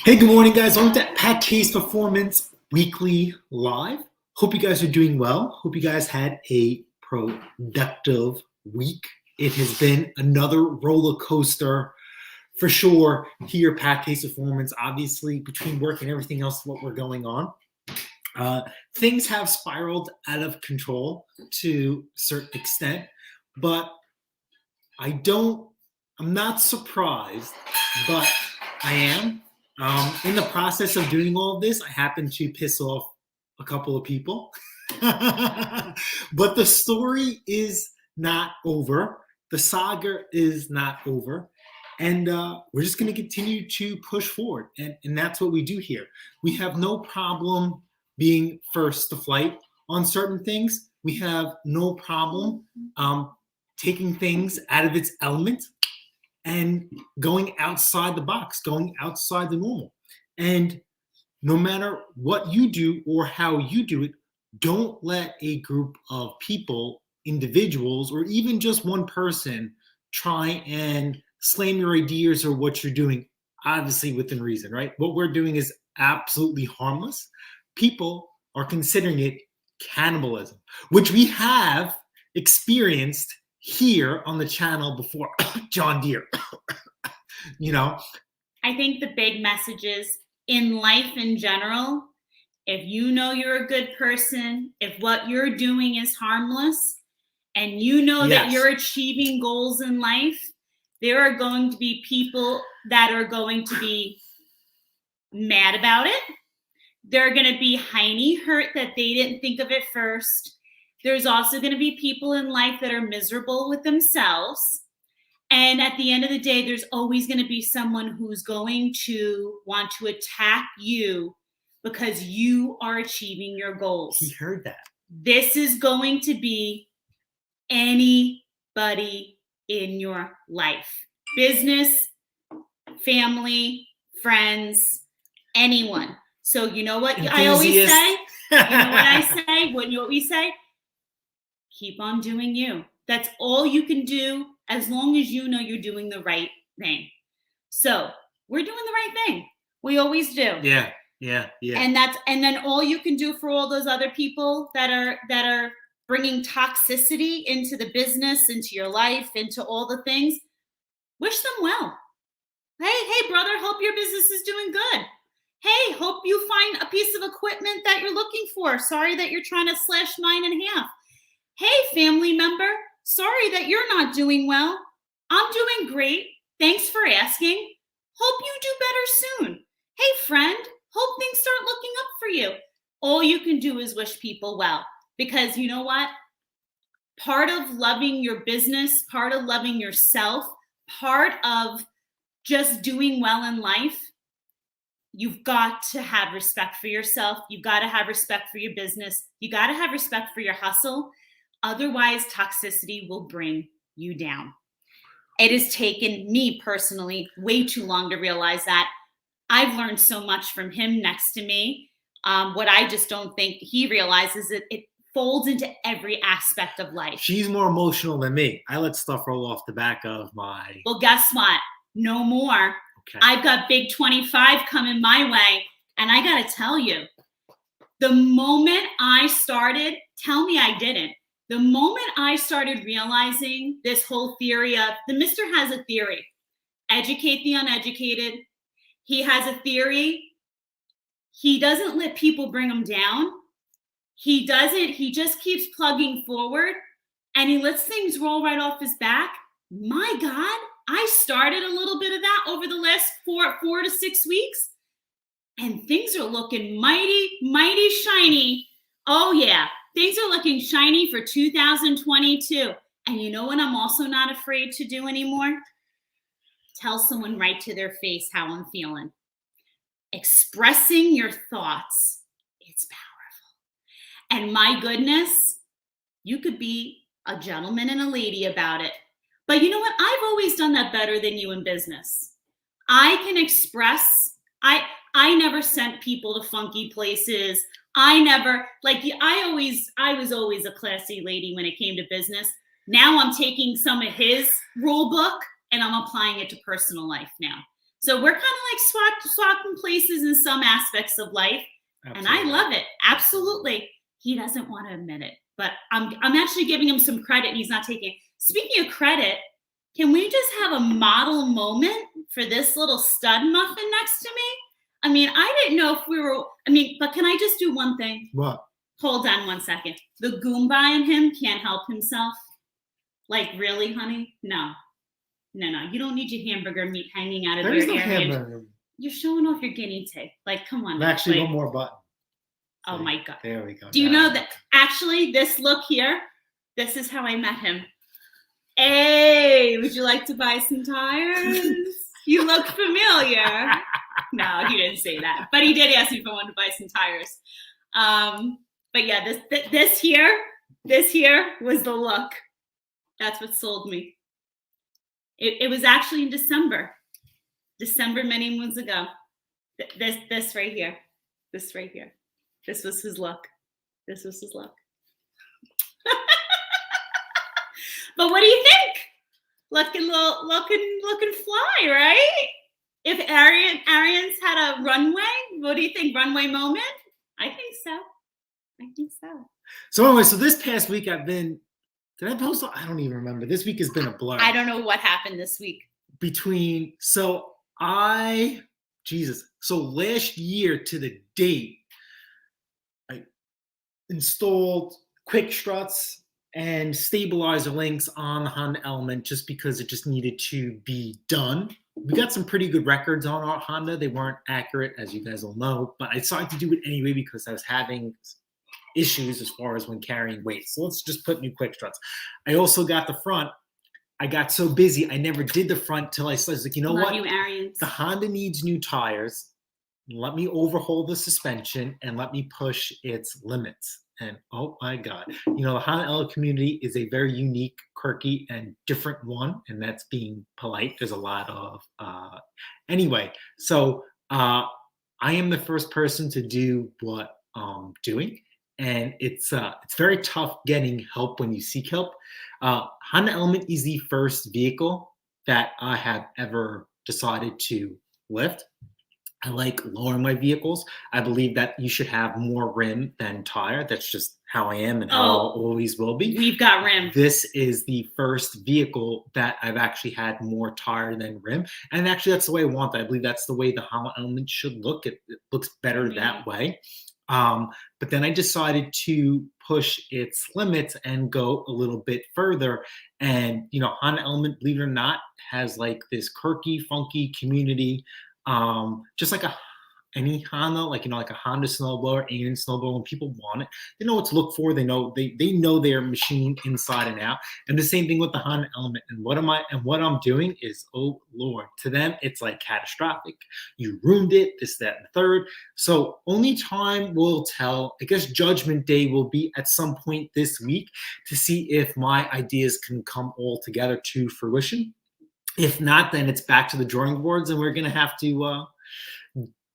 Hey, good morning, guys. Welcome to Pat Case Performance Weekly Live. Hope you guys are doing well. Hope you guys had a productive week. It has been another roller coaster for sure here, Pat Case Performance. Obviously, between work and everything else, what we're going on, things have spiraled out of control to a certain extent, but I'm not surprised, but I am. In the process of doing all of this, I happen to piss off a couple of people. But the story is not over. The saga is not over. And we're just going to continue to push forward. And that's what we do here. We have no problem being first to flight on certain things. We have no problem taking things out of its element and going outside the box, going outside the normal. And no matter what you do or how you do it, don't let a group of people, individuals, or even just one person try and slam your ideas or what you're doing, obviously within reason, right? What we're doing is absolutely harmless. People are considering it cannibalism, which we have experienced here on the channel before. John Deere. I think the big message is in life in general, if you know you're a good person, if what you're doing is harmless, and you know that you're achieving goals in life, there are going to be people that are going to be mad about it. They're going to be hiney hurt that they didn't think of it first. There's also going to be people in life that are miserable with themselves. And at the end of the day, there's always going to be someone who's going to want to attack you because you are achieving your goals. He heard that. This is going to be anybody in your life. Business, family, friends, anyone. So you know what I always say? You know what I say? What we say? Keep on doing you. That's all you can do as long as you know you're doing the right thing. So we're doing the right thing. We always do. Yeah. And then all you can do for all those other people that are bringing toxicity into the business, into your life, into all the things, wish them well. Hey, brother, hope your business is doing good. Hey, hope you find a piece of equipment that you're looking for. Sorry that you're trying to slash mine in half. Hey, family member, sorry that you're not doing well. I'm doing great. Thanks for asking. Hope you do better soon. Hey, friend, hope things start looking up for you. All you can do is wish people well, because you know what? Part of loving your business, part of loving yourself, part of just doing well in life, you've got to have respect for yourself. You've got to have respect for your business. You got to have respect for your hustle. Otherwise, toxicity will bring you down. It has taken me personally way too long to realize that. I've learned so much from him next to me. What I just don't think he realizes is it folds into every aspect of life. She's more emotional than me. I let stuff roll off the back of my... Well, guess what? No more. Okay. I've got big 25 coming my way. And I got to tell you, the moment I started, tell me I didn't. The moment I started realizing this whole theory of the Mister has a theory, educate the uneducated. He has a theory. He doesn't let people bring him down. He just keeps plugging forward and he lets things roll right off his back. My God, I started a little bit of that over the last 4 to 6 weeks and things are looking mighty, mighty shiny. Oh yeah. Things are looking shiny for 2022. And you know what I'm also not afraid to do anymore? Tell someone right to their face how I'm feeling. Expressing your thoughts, it's powerful. And my goodness, you could be a gentleman and a lady about it. But you know what? I've always done that better than you in business. I can express, I never sent people to funky places. I was always a classy lady when it came to business. Now I'm taking some of his rule book and I'm applying it to personal life now. So we're kind of like swapping places in some aspects of life. Absolutely. And I love it. Absolutely. He doesn't want to admit it, but I'm actually giving him some credit and he's not taking it. Speaking of credit, can we just have a model moment for this little stud muffin next to me? I mean, I didn't know if we were, but can I just do one thing? What? Hold on one second. The Goomba in him can't help himself. Like, really, honey? No. You don't need your hamburger meat hanging out of There is your no ear. hamburger. You're showing off your guinea pig. Like, come on. Actually, like, one more button. Oh my God. There we go. Do you know that actually this look here, this is how I met him. Hey, would you like to buy some tires? You look familiar. No, he didn't say that, but he did ask me if I wanted to buy some tires. But yeah, this here was the look. That's what sold me. It was actually in December many moons ago. This right here. This was his look. But what do you think? Looking fly, right? If Arians had a runway, what do you think? Runway moment? I think so. So anyway, so this past week did I post? I don't even remember. This week has been a blur. I don't know what happened this week. So last year to the date, I installed quick struts and stabilizer links on the Honda Element just because it just needed to be done. We got some pretty good records on our Honda. They weren't accurate, as you guys all know, but I decided to do it anyway because I was having issues as far as when carrying weight. So let's just put new quick struts. I also got the front. I got so busy, I never did the front till I was like, you know what? You, Arians. The Honda needs new tires. Let me overhaul the suspension and let me push its limits. And oh my God, the Honda Ella community is a very unique, quirky, and different one. And that's being polite. There's a lot of, anyway. So I am the first person to do what I'm doing. And it's very tough getting help when you seek help. Honda Element is the first vehicle that I have ever decided to lift. I like lowering my vehicles. I believe that you should have more rim than tire. That's just how I am and how I always will be. We've got rim. This is the first vehicle that I've actually had more tire than rim. And actually, that's the way I want it. I believe that's the way the Honda Element should look. It looks better that way. But then I decided to push its limits and go a little bit further. And, Honda Element, believe it or not, has like this quirky, funky community, just like any Honda, like a Honda snowblower, Arian snowblower. When people want it, they know what to look for. They know their machine inside and out. And the same thing with the Honda Element. And what I'm doing is, oh Lord, to them it's like catastrophic. You ruined it. This, that, and the third. So only time will tell. I guess Judgment Day will be at some point this week to see if my ideas can come all together to fruition. If not, then it's back to the drawing boards, and we're gonna have to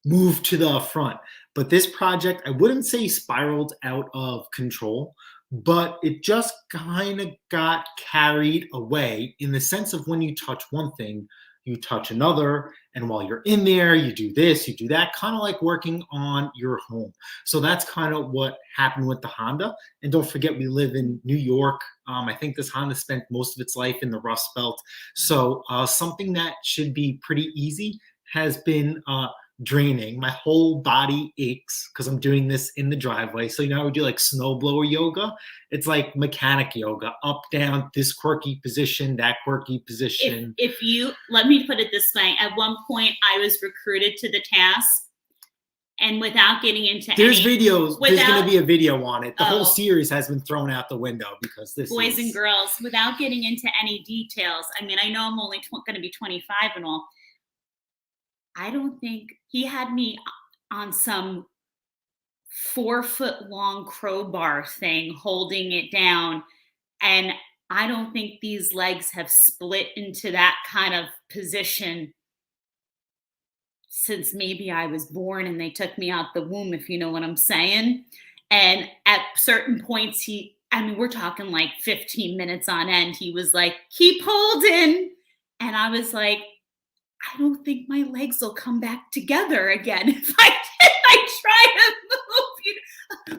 move to the front. But this project, I wouldn't say spiraled out of control, but it just kind of got carried away in the sense of when you touch one thing, you touch another, and while you're in there, you do this, you do that, kind of like working on your home. So that's kind of what happened with the Honda. And don't forget, we live in New York. I think this Honda spent most of its life in the Rust Belt. So something that should be pretty easy has been draining. My whole body aches because I'm doing this in the driveway. So how we do like snowblower yoga? It's like mechanic yoga, up, down, this quirky position, that quirky position. If you, let me put it this way, at one point I was recruited to the task, and without getting into there's videos, there's going to be a video on it. The whole series has been thrown out the window because this boys and girls, without getting into any details. I mean, I know I'm only going to be 25 and all. I don't think he had me on some 4-foot-long crowbar thing holding it down. And I don't think these legs have split into that kind of position since maybe I was born and they took me out the womb, if you know what I'm saying. And at certain points, we're talking like 15 minutes on end. He was like, keep holding. And I was like, I I don't think my legs will come back together again if I try to move.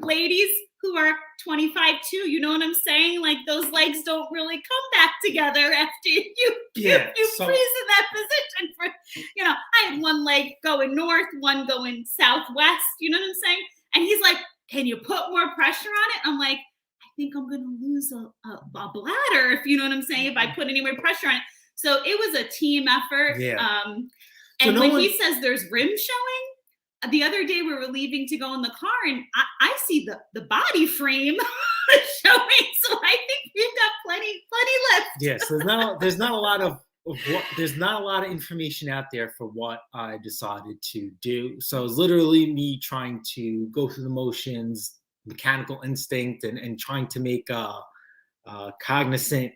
Ladies who are 25 too, you know what I'm saying? Like those legs don't really come back together after you freeze in that position. For I had one leg going north, one going southwest. You know what I'm saying? And he's like, "Can you put more pressure on it?" I'm like, "I think I'm going to lose a bladder if you know what I'm saying. If I put any more pressure on it." So it was a team effort. Yeah. And he says there's rim showing, the other day we were leaving to go in the car, and I see the body frame showing. So I think we've got plenty left. Yes, there's not a lot of information out there for what I decided to do. So it's literally me trying to go through the motions, mechanical instinct, and trying to make cognizant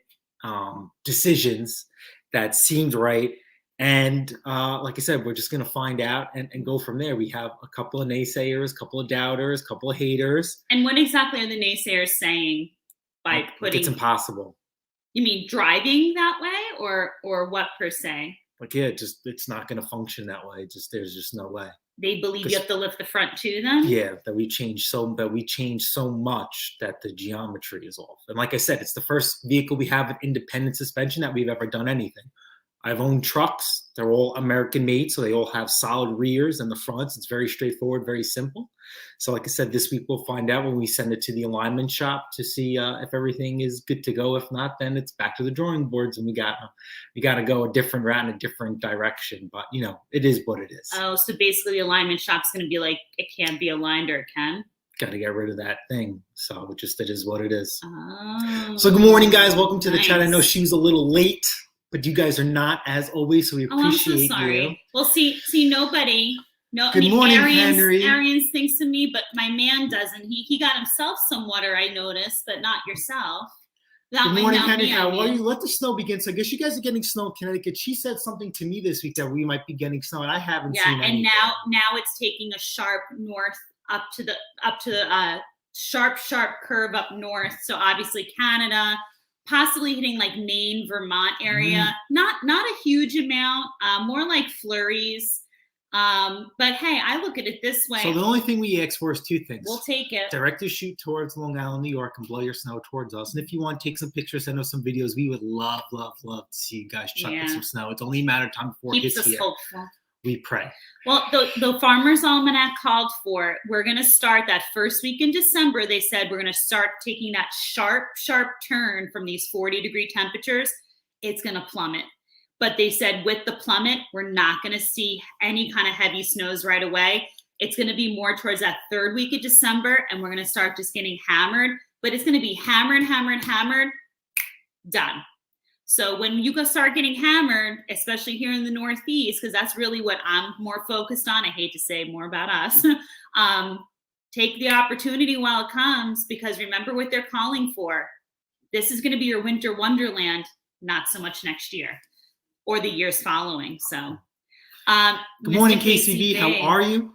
decisions that seemed right. And like I said, we're just going to find out and go from there. We have a couple of naysayers, a couple of doubters, a couple of haters. And what exactly are the naysayers saying by putting? It's impossible. You mean driving that way, or what per se? Like, yeah, it's not going to function that way. There's just no way. They believe you have to lift the front too, then? Yeah, that we changed so much that the geometry is off. And like I said, it's the first vehicle we have with independent suspension that we've ever done anything. I've owned trucks. They're all American made, so they all have solid rears and the fronts. It's very straightforward, very simple. So like I said, this week we'll find out when we send it to the alignment shop to see if everything is good to go. If not, then it's back to the drawing boards, and we got to go a different route in a different direction. But it is what it is. Oh, so basically the alignment shop's going to be like, it can't be aligned or it can? Got to get rid of that thing. So it is what it is. Oh. So good morning, guys. Welcome to the chat. I know she's a little late, but you guys are not, as always, so we appreciate I'm so sorry. you. Well, see, nobody. No, Good morning, Henry. Arians thinks of me, but my man doesn't. He got himself some water, I noticed, but not yourself. Good morning, Henry. How are you? Let the snow begin. So I guess you guys are getting snow in Connecticut. She said something to me this week that we might be getting snow, and I haven't seen anything. Yeah, and now it's taking a sharp north up to the sharp curve up north. So obviously Canada, possibly hitting like Maine, Vermont area. Not a huge amount, more like flurries. But hey, I look at it this way. So the only thing we ask for is two things. We'll take it. Direct your shoot towards Long Island, New York, and blow your snow towards us. And if you want to take some pictures, send us some videos. We would love to see you guys chuck in some snow. It's only a matter of time before it Keeps gets us here. hopeful. We pray. Well, the Farmer's Almanac called for, we're going to start that first week in December. They said we're going to start taking that sharp turn from these 40-degree temperatures. It's going to plummet. But they said with the plummet, we're not going to see any kind of heavy snows right away. It's going to be more towards that third week of December, and we're going to start just getting hammered. But it's going to be hammered, done. So when you go start getting hammered, especially here in the Northeast, because that's really what I'm more focused on. I hate to say more about us. Take the opportunity while it comes, because remember what they're calling for. This is going to be your winter wonderland, not so much next year or the years following. So good morning, KCB. How are you?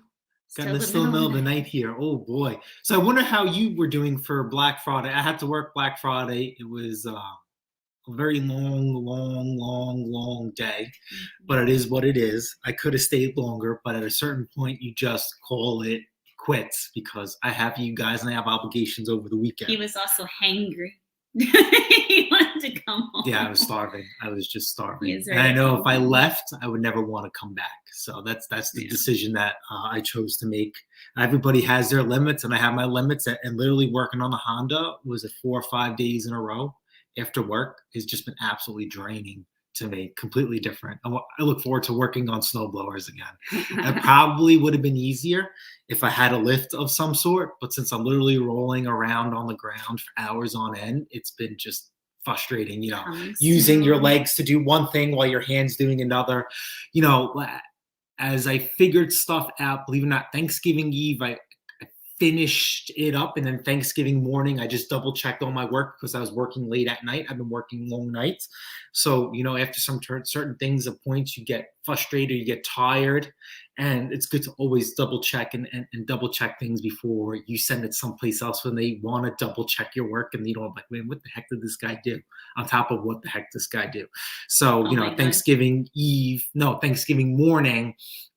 Still in the middle of the night here. Oh boy. So I wonder how you were doing for Black Friday. I had to work Black Friday. It was a very long day, but it is what it is. I could have stayed longer, but at a certain point you just call it quits, because I have you guys and I have obligations over the weekend. He was also hangry. He wanted to come home. Yeah, I was starving. I was just starving. And I know if I left, I would never want to come back. So that's the decision that I chose to make. Everybody has their limits, and I have my limits. And literally working on the Honda was 4 or 5 days in a row after work has just been absolutely draining to me, completely different. I look forward to working on snowblowers again. It probably would have been easier if I had a lift of some sort, but since I'm literally rolling around on the ground for hours on end, it's been just frustrating, using your legs to do one thing while your hand's doing another. As I figured stuff out, believe it or not, Thanksgiving Eve, I finished it up, and then Thanksgiving morning I just double checked all my work because I was working late at night. I've been working long nights, so after some certain things at points you get frustrated, you get tired, and it's good to always double check and double check things before you send it someplace else when they want to double check your work and you don't like, man, what the heck did this guy do on top of what the heck this guy do? So Thanksgiving morning,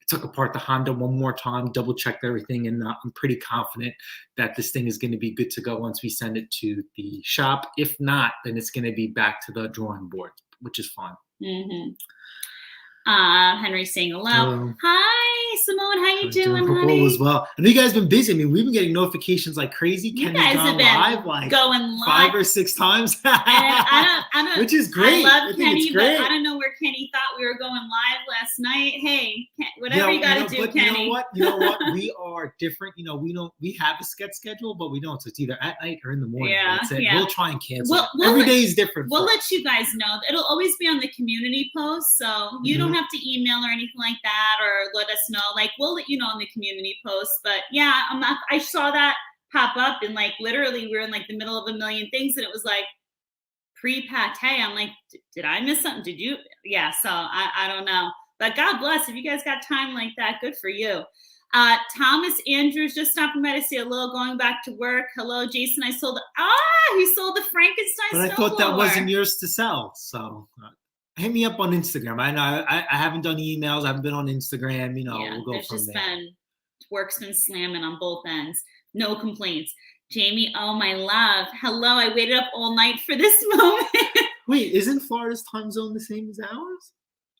took apart the Honda one more time, double checked everything, and I'm pretty confident that this thing is going to be good to go once we send it to the shop. If not, then it's going to be back to the drawing board, which is fine. Mm-hmm. Henry's saying hello. Hi, Simone. How you doing, honey? As well. I know you guys have been busy. I mean, we've been getting notifications like crazy. You guys have been live going live 5 or 6 times, which is great. I love Kenny, but I don't know where Kenny thought we were going live last night. Hey, whatever you got to do, Kenny. You know what? We are different. We have a set schedule, but we don't. So it's either at night or in the morning. Yeah, that's it. Yeah. We'll try and cancel. Every day is different. We'll let you guys know. It'll always be on the community post, so you don't have to email or anything like that, or let us know. Like, we'll let you know on the community post. But yeah, I saw that pop up, and like literally we're in like the middle of a million things, and it was like pre-pate. I'm like, did I miss something? Did you? Yeah. So I don't know. But God bless if you guys got time like that. Good for you. Thomas Andrews just stopping by to say hello, going back to work. Hello, Jason. He sold the Frankenstein. But I thought that wasn't yours to sell. So hit me up on Instagram. I know I haven't done emails. I haven't been on Instagram. We'll go from there. Work's been slamming on both ends. No complaints. Jamie, oh my love. Hello. I waited up all night for this moment. Wait, isn't Florida's time zone the same as ours?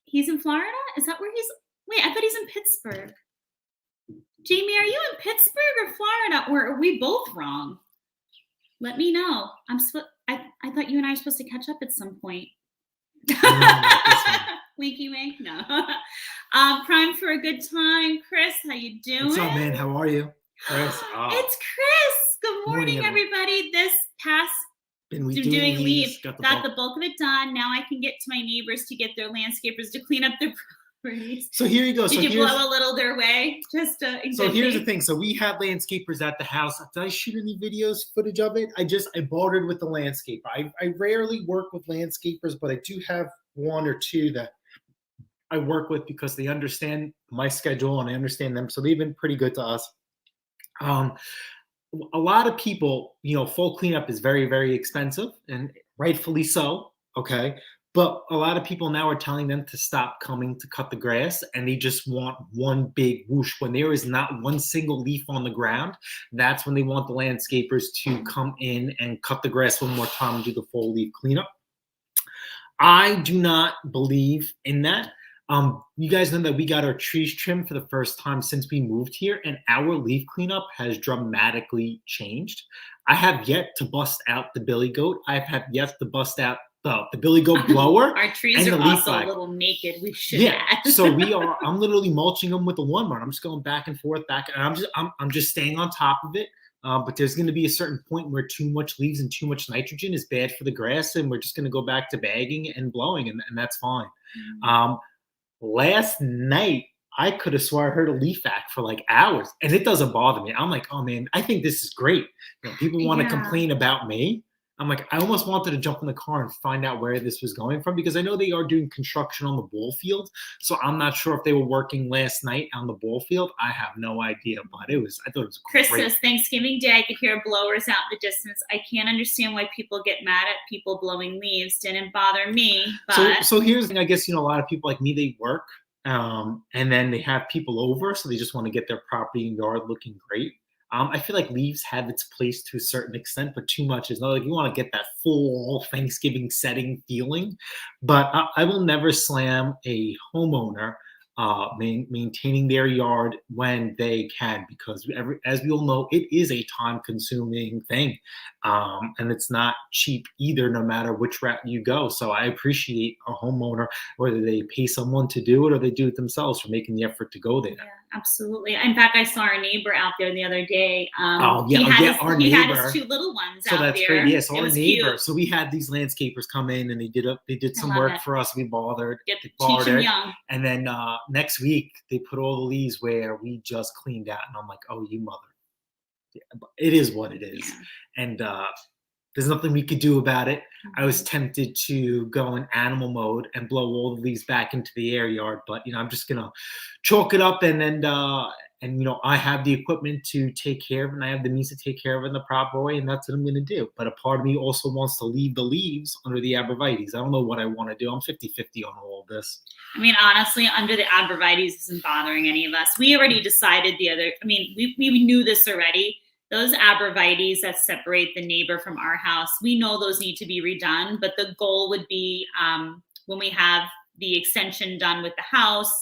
He's in Florida? Is that where he's? Wait, I thought he's in Pittsburgh. Jamie, are you in Pittsburgh or Florida? Or are we both wrong? Let me know. I thought you and I were supposed to catch up at some point. Winky wink. No. Prime for a good time. Chris, how you doing? What's up, man? How are you? Chris. It's Chris. Good morning, everybody. This past doing leaves. Got the bulk of it done. Now I can get to my neighbors to get their landscapers to clean up their properties. So here you go. Did you blow a little their way? So here's the thing. So we have landscapers at the house. Did I shoot any footage of it? I bartered with the landscaper. I rarely work with landscapers, but I do have one or two that I work with because they understand my schedule and I understand them. So they've been pretty good to us. A lot of people, full cleanup is very, very expensive, and rightfully so. Okay. But a lot of people now are telling them to stop coming to cut the grass, and they just want one big whoosh. When there is not one single leaf on the ground, that's when they want the landscapers to come in and cut the grass one more time and do the full leaf cleanup. I do not believe in that. You guys know that we got our trees trimmed for the first time since we moved here, and our leaf cleanup has dramatically changed. I have yet to bust out the billy goat. I have yet to bust out the billy goat blower. Our trees are also a little naked. We should add. So I'm literally mulching them with the lawnmower. I'm just going back and forth, and I'm just staying on top of it. But there's going to be a certain point where too much leaves and too much nitrogen is bad for the grass, and we're just going to go back to bagging and blowing, and that's fine. Mm-hmm. Last night, I could have swore I heard a leaf act for like hours, and it doesn't bother me. I'm like, oh man, I think this is great. People want to complain about me. I'm like, I almost wanted to jump in the car and find out where this was going from, because I know they are doing construction on the ball field. So I'm not sure if they were working last night on the ball field. I have no idea, but I thought it was great. Chris says, Thanksgiving Day, I could hear blowers out in the distance. I can't understand why people get mad at people blowing leaves. Didn't bother me. But So here's the thing. I guess, a lot of people like me, they work and then they have people over. So they just want to get their property and yard looking great. I feel like leaves have its place to a certain extent, but too much is not. Like, you want to get that full Thanksgiving setting feeling. But I will never slam a homeowner maintaining their yard when they can, because as we all know, it is a time-consuming thing, and it's not cheap either, no matter which route you go. So I appreciate a homeowner, whether they pay someone to do it or they do it themselves, for making the effort to go there. Yeah, absolutely. In fact, I saw our neighbor out there the other day. Our neighbor. He had his two little ones out there. So that's great. Yes, our neighbor. Cute. So we had these landscapers come in, and they did some work for us. We bothered. Teach them young. And then next week they put all the leaves where we just cleaned out, and I'm like, oh, you mother. It is what it is. Yeah. And there's nothing we could do about it. I was Mhm. tempted to go in animal mode and blow all the leaves back into the air yard, but I'm just gonna chalk it up, and I have the equipment to take care of it, and I have the means to take care of it in the proper way, and that's what I'm gonna do. But a part of me also wants to leave the leaves under the abrevieties. I don't know what I want to do. I'm 50-50 on all of this. I mean, honestly, under the abrevieties isn't bothering any of us. We already decided we knew this already. Those abrevieties that separate the neighbor from our house, we know those need to be redone. But the goal would be when we have the extension done with the house,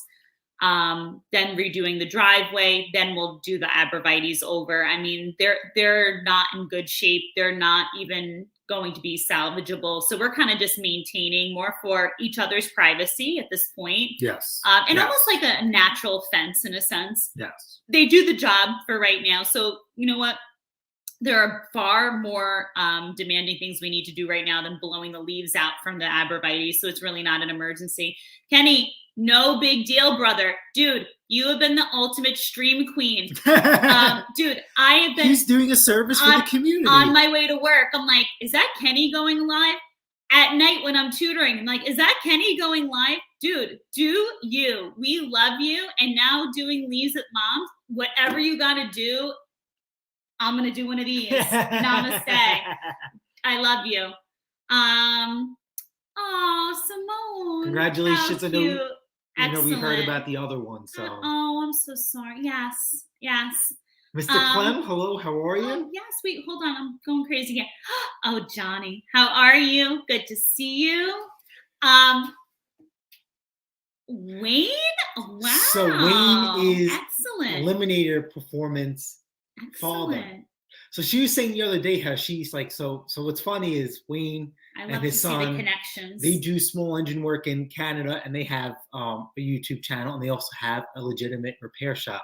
then redoing the driveway, then we'll do the abrevieties over. I mean, they're not in good shape. They're not even going to be salvageable. So we're kind of just maintaining more for each other's privacy at this point. Yes. And Yes. almost like a natural fence in a sense. Yes. They do the job for right now. So you know what? There are far more demanding things we need to do right now than blowing the leaves out from the abrevieties. So it's really not an emergency. Kenny, no big deal, brother. Dude, you have been the ultimate stream queen. Dude, I have been. He's doing a service for the community. On my way to work, I'm like, is that Kenny going live? At night when I'm tutoring, I'm like, is that Kenny going live? Dude, do you. We love you. And now doing leaves at Mom's, whatever you got to do, I'm going to do one of these. Namaste. I love you. Oh, Simone. Congratulations. How I know, cute. we heard Excellent. about the other one. So. Oh, I'm so sorry. Yes. Yes. Mr. Clem, hello. How are you? Oh, yes. Wait, hold on. I'm going crazy again. Oh, Johnny, how are you? Good to see you. Wayne? Wow. So Wayne is excellent. Eliminator Performance father. Excellent. So she was saying the other day how she's like, so what's funny is Wayne I love and his to son, see the connections. they do small engine work in Canada, and they have a YouTube channel, and they also have a legitimate repair shop.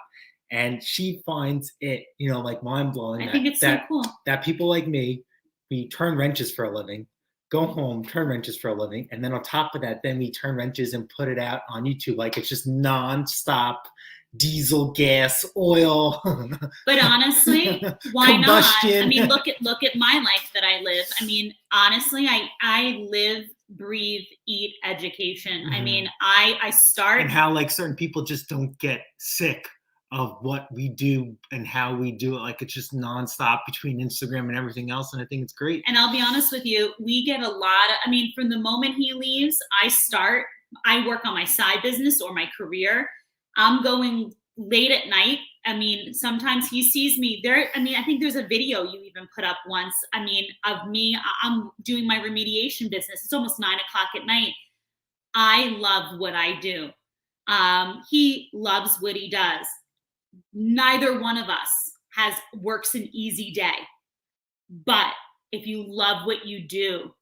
And she finds it, like mind blowing. I think it's so cool. That people like me, we turn wrenches for a living, go home, turn wrenches for a living, and then on top of that, then we turn wrenches and put it out on YouTube. Like it's just nonstop diesel, gas, oil. But honestly, why combustion. not? I mean, look at my life that I live. I mean, honestly, I live, breathe, eat education. Mm-hmm. I mean, I start. And how like certain people just don't get sick of what we do and how we do it. Like it's just nonstop between Instagram and everything else. And I think it's great. And I'll be honest with you, we get a lot of, from the moment he leaves, I work on my side business or my career. I'm going late at night. I mean, sometimes he sees me there. I mean, I think there's a video you even put up once. I mean, of me, I'm doing my remediation business. It's almost 9 o'clock at night. I love what I do. He loves what he does. Neither one of us works an easy day. But if you love what you do,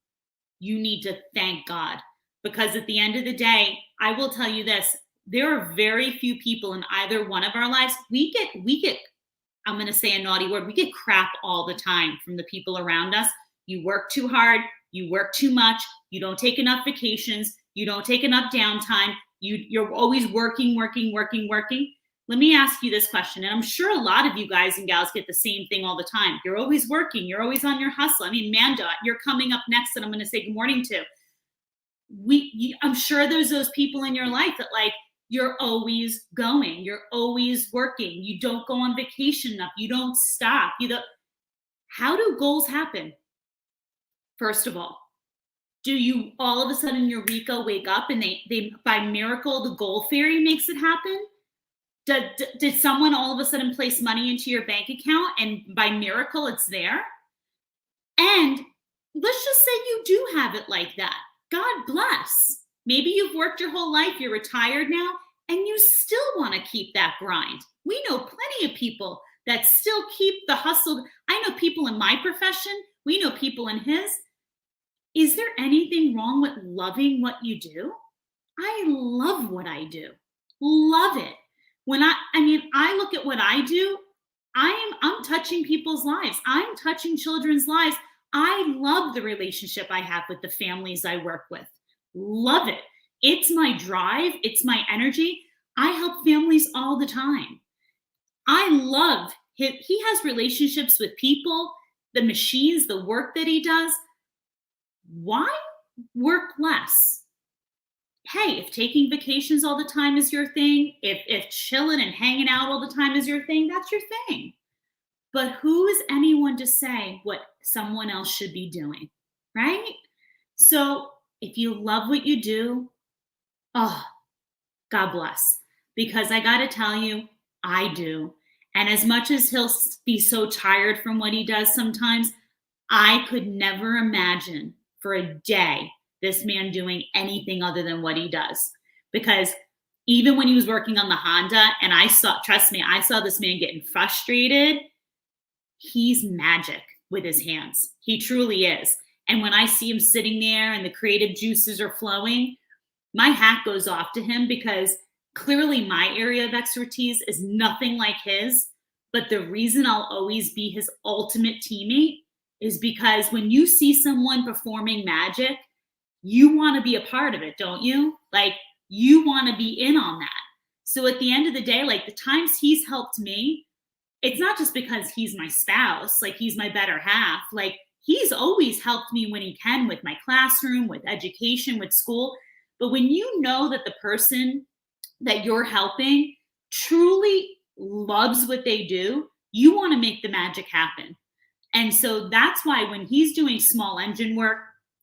you need to thank God. Because at the end of the day, I will tell you this, there are very few people in either one of our lives. We get, I'm going to say a naughty word, we get crap all the time from the people around us. You work too hard, you work too much, you don't take enough vacations, you don't take enough downtime, you're always working. Let me ask you this question, and I'm sure a lot of you guys and gals get the same thing all the time. You're always working. You're always on your hustle. I mean, Manda, you're coming up next, and I'm going to say good morning to. I'm sure there's those people in your life that like, you're always going. You're always working. You don't go on vacation enough. You don't stop. How do goals happen? First of all, do you all of a sudden Eureka wake up and they by miracle the goal fairy makes it happen? Did someone all of a sudden place money into your bank account and by miracle it's there? And let's just say you do have it like that. God bless. Maybe you've worked your whole life, you're retired now, and you still want to keep that grind. We know plenty of people that still keep the hustle. I know people in my profession. We know people in his. Is there anything wrong with loving what you do? I love what I do. Love it. When I look at what I do, I'm touching people's lives. I'm touching children's lives. I love the relationship I have with the families I work with. Love it. It's my drive. It's my energy. I help families all the time. I love he has relationships with people, the machines, the work that he does. Why work less? Hey, if taking vacations all the time is your thing, if chilling and hanging out all the time is your thing, that's your thing. But who is anyone to say what someone else should be doing, right? So if you love what you do, oh, God bless. Because I got to tell you, I do. And as much as he'll be so tired from what he does sometimes, I could never imagine for a day this man doing anything other than what he does. Because even when he was working on the Honda, and trust me, I saw this man getting frustrated. He's magic with his hands. He truly is. And when I see him sitting there and the creative juices are flowing, my hat goes off to him, because clearly my area of expertise is nothing like his. But the reason I'll always be his ultimate teammate is because when you see someone performing magic, you want to be a part of it, don't you? Like, you want to be in on that. So at the end of the day, like, the times he's helped me, it's not just because he's my spouse, like he's my better half. Like, he's always helped me when he can with my classroom, with education, with school. But when you know that the person that you're helping truly loves what they do, you want to make the magic happen. And so that's why when he's doing small engine work,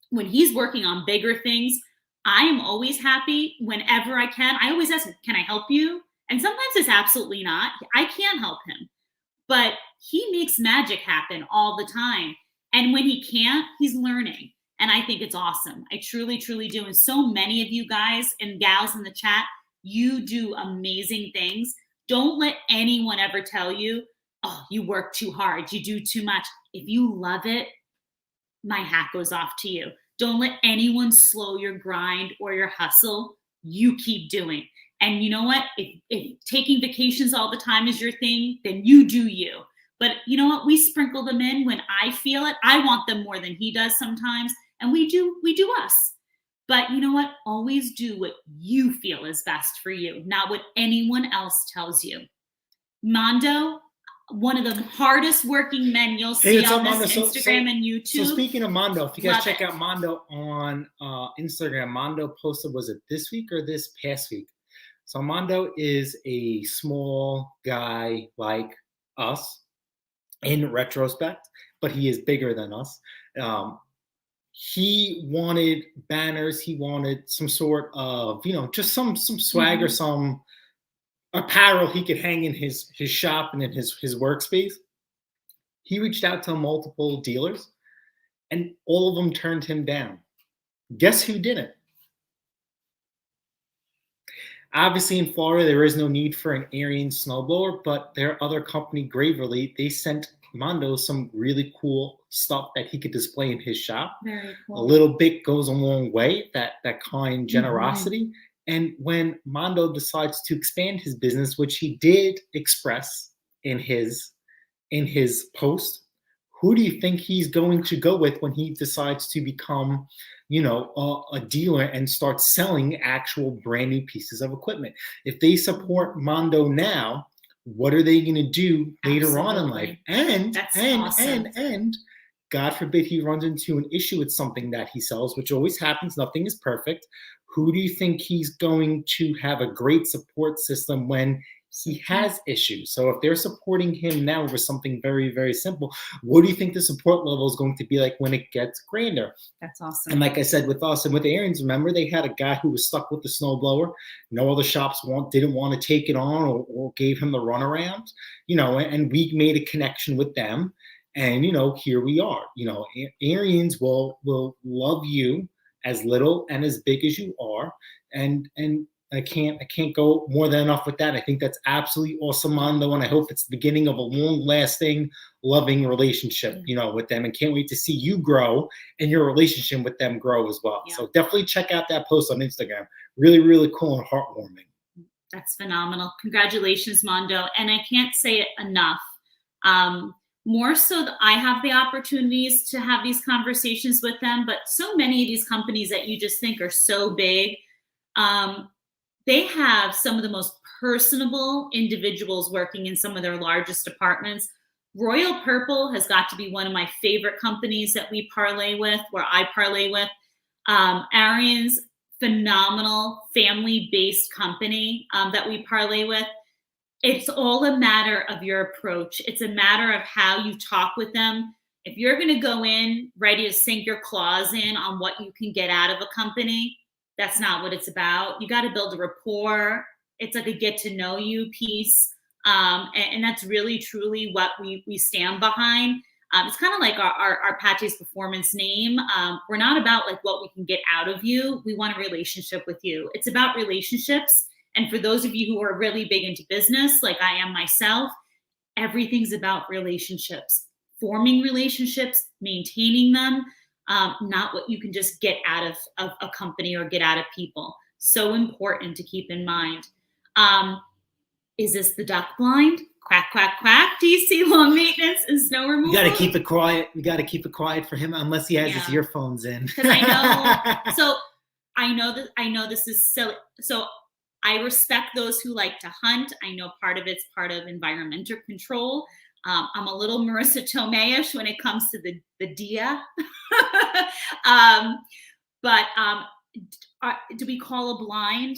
when he's working on bigger things, I am always happy whenever I can. I always ask him, can I help you? And sometimes it's absolutely not. I can't help him. But he makes magic happen all the time. And when he can't, he's learning. And I think it's awesome. I truly, truly do. And so many of you guys and gals in the chat, you do amazing things. Don't let anyone ever tell you, oh, you work too hard, you do too much. If you love it, my hat goes off to you. Don't let anyone slow your grind or your hustle. You keep doing. And you know what? If taking vacations all the time is your thing, then you do you. But you know what? We sprinkle them in when I feel it. I want them more than he does sometimes. And we do us. But you know what? Always do what you feel is best for you, not what anyone else tells you. Mondo, one of the hardest working men you'll see on this Instagram and YouTube. So speaking of Mondo, if you guys check out Mondo on Instagram, Mondo posted, was it this week or this past week? So Mondo is a small guy like us in retrospect, but he is bigger than us. He wanted banners. He wanted some sort of, just some swag or some apparel he could hang in his shop and in his workspace. He reached out to multiple dealers, and all of them turned him down. Guess who didn't? Obviously, in Florida, there is no need for an Ariens snowblower, but their other company, Graverly, they sent Mondo some really cool stuff that he could display in his shop. Very cool. A little bit goes a long way, that kind generosity. Mm-hmm. And when Mondo decides to expand his business, which he did express in his post, who do you think he's going to go with when he decides to become, a dealer and start selling actual brand new pieces of equipment? If they support Mondo now, what are they going to do later on in life? And awesome. and God forbid he runs into an issue with something that he sells, which always happens. Nothing is perfect. Who do you think he's going to have a great support system when he has issues? So if they're supporting him now over something very, very simple, what do you think the support level is going to be like when it gets grander? That's awesome. And like I said, with us and with Ariens, remember, they had a guy who was stuck with the snowblower. No other shops didn't want to take it on or gave him the runaround, and we made a connection with them. And, here we are. Ariens will love you as little and as big as you are. And I can't go more than enough with that. I think that's absolutely awesome, Mondo, and I hope it's the beginning of a long-lasting, loving relationship, with them. And can't wait to see you grow and your relationship with them grow as well. Yeah. So definitely check out that post on Instagram. Really, really cool and heartwarming. That's phenomenal. Congratulations, Mondo. And I can't say it enough. More so that I have the opportunities to have these conversations with them, but so many of these companies that you just think are so big, They have some of the most personable individuals working in some of their largest departments. Royal Purple has got to be one of my favorite companies that we parlay with, where I parlay with. Arian's phenomenal family-based company that we parlay with. It's all a matter of your approach. It's a matter of how you talk with them. If you're going to go in ready to sink your claws in on what you can get out of a company, that's not what it's about. You got to build a rapport. It's like a get to know you piece. And that's really, truly what we stand behind. It's kind of like our Patches Performance name. We're not about like what we can get out of you. We want a relationship with you. It's about relationships. And for those of you who are really big into business, like I am myself, everything's about relationships, forming relationships, maintaining them, not what you can just get out of a company or get out of people. So important to keep in mind. Is this the duck blind? Quack, quack, quack. DC Lawn Maintenance and Snow Removal. You got to keep it quiet. We got to keep it quiet for him unless he has his earphones in. Because I know. So I know this is silly. So I respect those who like to hunt. I know part of it's part of environmental control. I'm a little Marissa Tomei-ish when it comes to the deer. But do we call a blind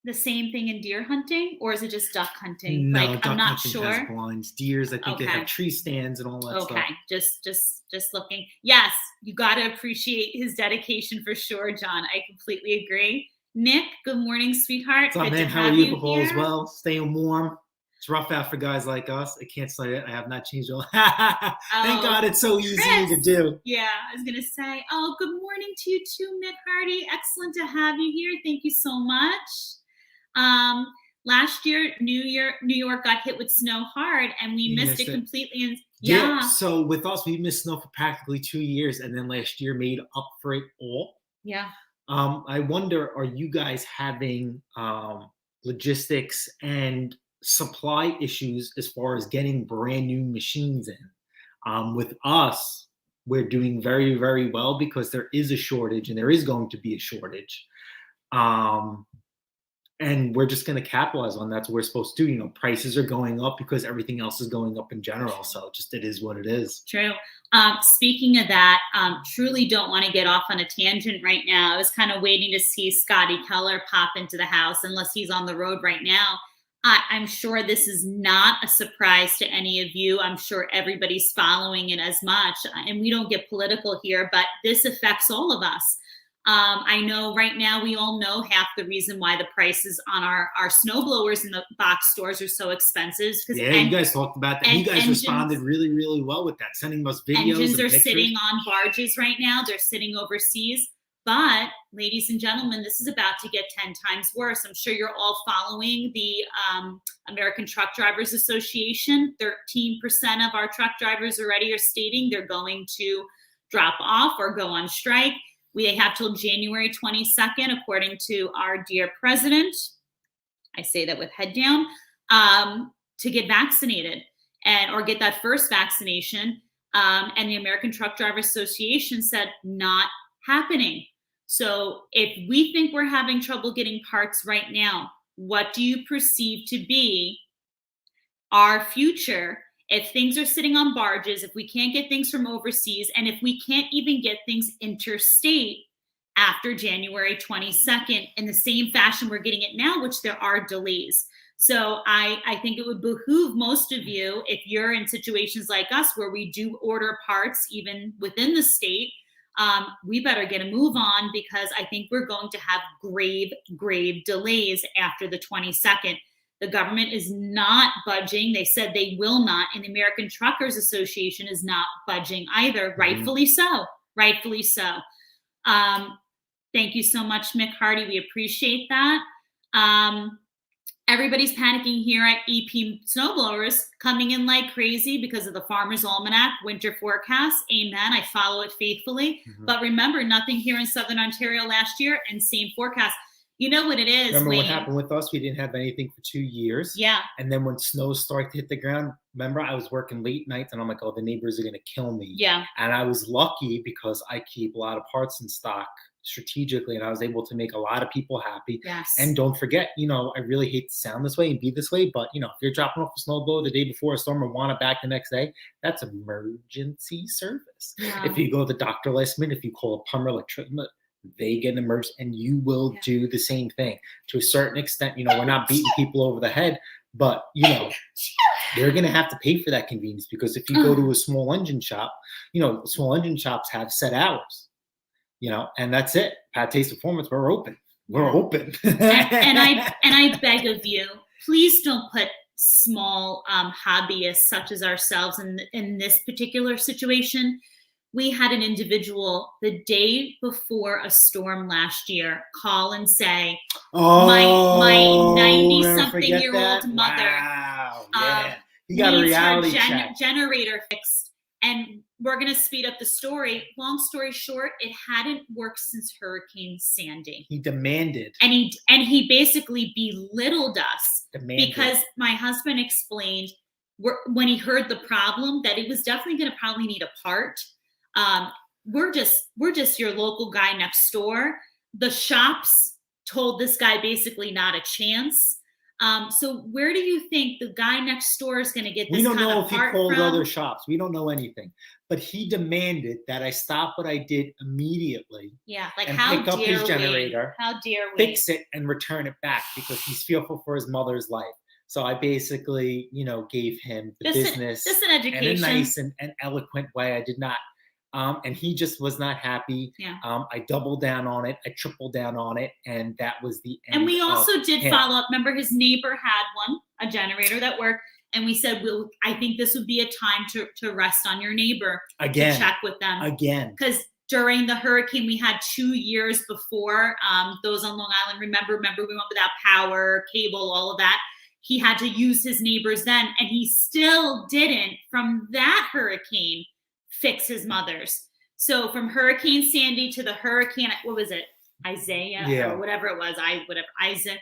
the same thing in deer hunting, or is it just duck hunting? No, like, duck I'm not hunting sure. has blinds. Deers, I think they have tree stands and all that stuff. Okay, just looking. Yes, you got to appreciate his dedication for sure, John. I completely agree. Nick, good morning, sweetheart. What's up, man? How are you? All is well. Staying warm. It's rough out for guys like us. I can't say it. I have not changed all. Thank God it's so easy to do. Yeah, I was gonna say, good morning to you too, Mick Hardy. Excellent to have you here. Thank you so much. Last year, New York got hit with snow hard, and we missed it completely. And yeah. So with us, we missed snow for practically 2 years, and then last year made up for it all. Yeah. I wonder, are you guys having logistics and supply issues as far as getting brand new machines in? With us, we're doing very, very well because there is a shortage, and there is going to be a shortage. And we're just going to capitalize on that. That's what we're supposed to do. You know, prices are going up because everything else is going up in general. So just it is what it is. True. Speaking of that, truly don't want to get off on a tangent right now. I was kind of waiting to see Scotty Keller pop into the house, unless he's on the road right now. I'm sure this is not a surprise to any of you. I'm sure everybody's following it as much. And we don't get political here, but this affects all of us. I know right now we all know half the reason why the prices on our snow blowers in the box stores are so expensive. Yeah, you guys talked about that. You guys responded really, really well with that, sending us videos. Engines are sitting on barges right now. They're sitting overseas. But ladies and gentlemen, this is about to get 10 times worse. I'm sure you're all following the American Truck Drivers Association. 13% of our truck drivers already are stating they're going to drop off or go on strike. We have till January 22nd, according to our dear president. I say that with head down, to get vaccinated or get that first vaccination. And the American Truck Drivers Association said not happening. So if we think we're having trouble getting parts right now, what do you perceive to be our future? If things are sitting on barges, if we can't get things from overseas, and if we can't even get things interstate after January 22nd in the same fashion we're getting it now, which there are delays. So I think it would behoove most of you, if you're in situations like us where we do order parts even within the state, we better get a move on, because I think we're going to have grave, grave delays after the 22nd. The government is not budging. They said they will not. And the American Truckers Association is not budging either. Rightfully so. Rightfully so. Thank you so much, Mick Hardy. We appreciate that. Everybody's panicking here at EP Snowblowers, coming in like crazy because of the Farmer's Almanac winter forecast. Amen. I follow it faithfully. But remember, nothing here in Southern Ontario last year, and same forecast. You know what it is. Remember what happened with us? We didn't have anything for 2 years. Yeah. And then when snow started to hit the ground, remember, I was working late nights and I'm like, oh, the neighbors are going to kill me. Yeah. And I was lucky because I keep a lot of parts in stock strategically, and I was able to make a lot of people happy. Yes. And don't forget, I really hate to sound this way and be this way, but if you're dropping off a snowblower the day before a storm and want it back the next day, that's emergency service. Yeah. If you go to the doctor last minute, if you call a plumber, they get emerged, and you will do the same thing to a certain extent. We're not beating people over the head, but they're going to have to pay for that convenience, because if you go to a small engine shop, small engine shops have set hours, and that's it. Pat Taste Performance, we're open. We're open. and I beg of you, please don't put small hobbyists such as ourselves in this particular situation. We had an individual the day before a storm last year call and say, my 90-something-year-old mother he got a needs reality her check. generator fixed. And we're going to speed up the story. Long story short, it hadn't worked since Hurricane Sandy. He demanded. And he basically belittled us. Demanded. Because my husband explained when he heard the problem that it was definitely going to probably need a part. We're just your local guy next door. The shops told this guy basically not a chance. So where do you think the guy next door is going to get this kind of part from? We don't know if he called other shops. We don't know anything. But he demanded that I stop what I did immediately. Yeah, like and how pick up his dare generator, we? How dare we? Fix it and return it back, because he's fearful for his mother's life. So I basically, gave him the business just an education. in a nice and eloquent way. I did not. And he just was not happy. Yeah. I doubled down on it. I tripled down on it. And that was the end. And we also did him. follow up. Remember, his neighbor had one, a generator that worked. And we said, I think this would be a time to rest on your neighbor. Again. To check with them. Again. Because during the hurricane, we had 2 years before, those on Long Island, remember we went without power, cable, all of that. He had to use his neighbors then. And he still didn't, from that hurricane, fix his mother's. So from Hurricane Sandy to the hurricane, what was it? Isaiah or whatever it was, Isaac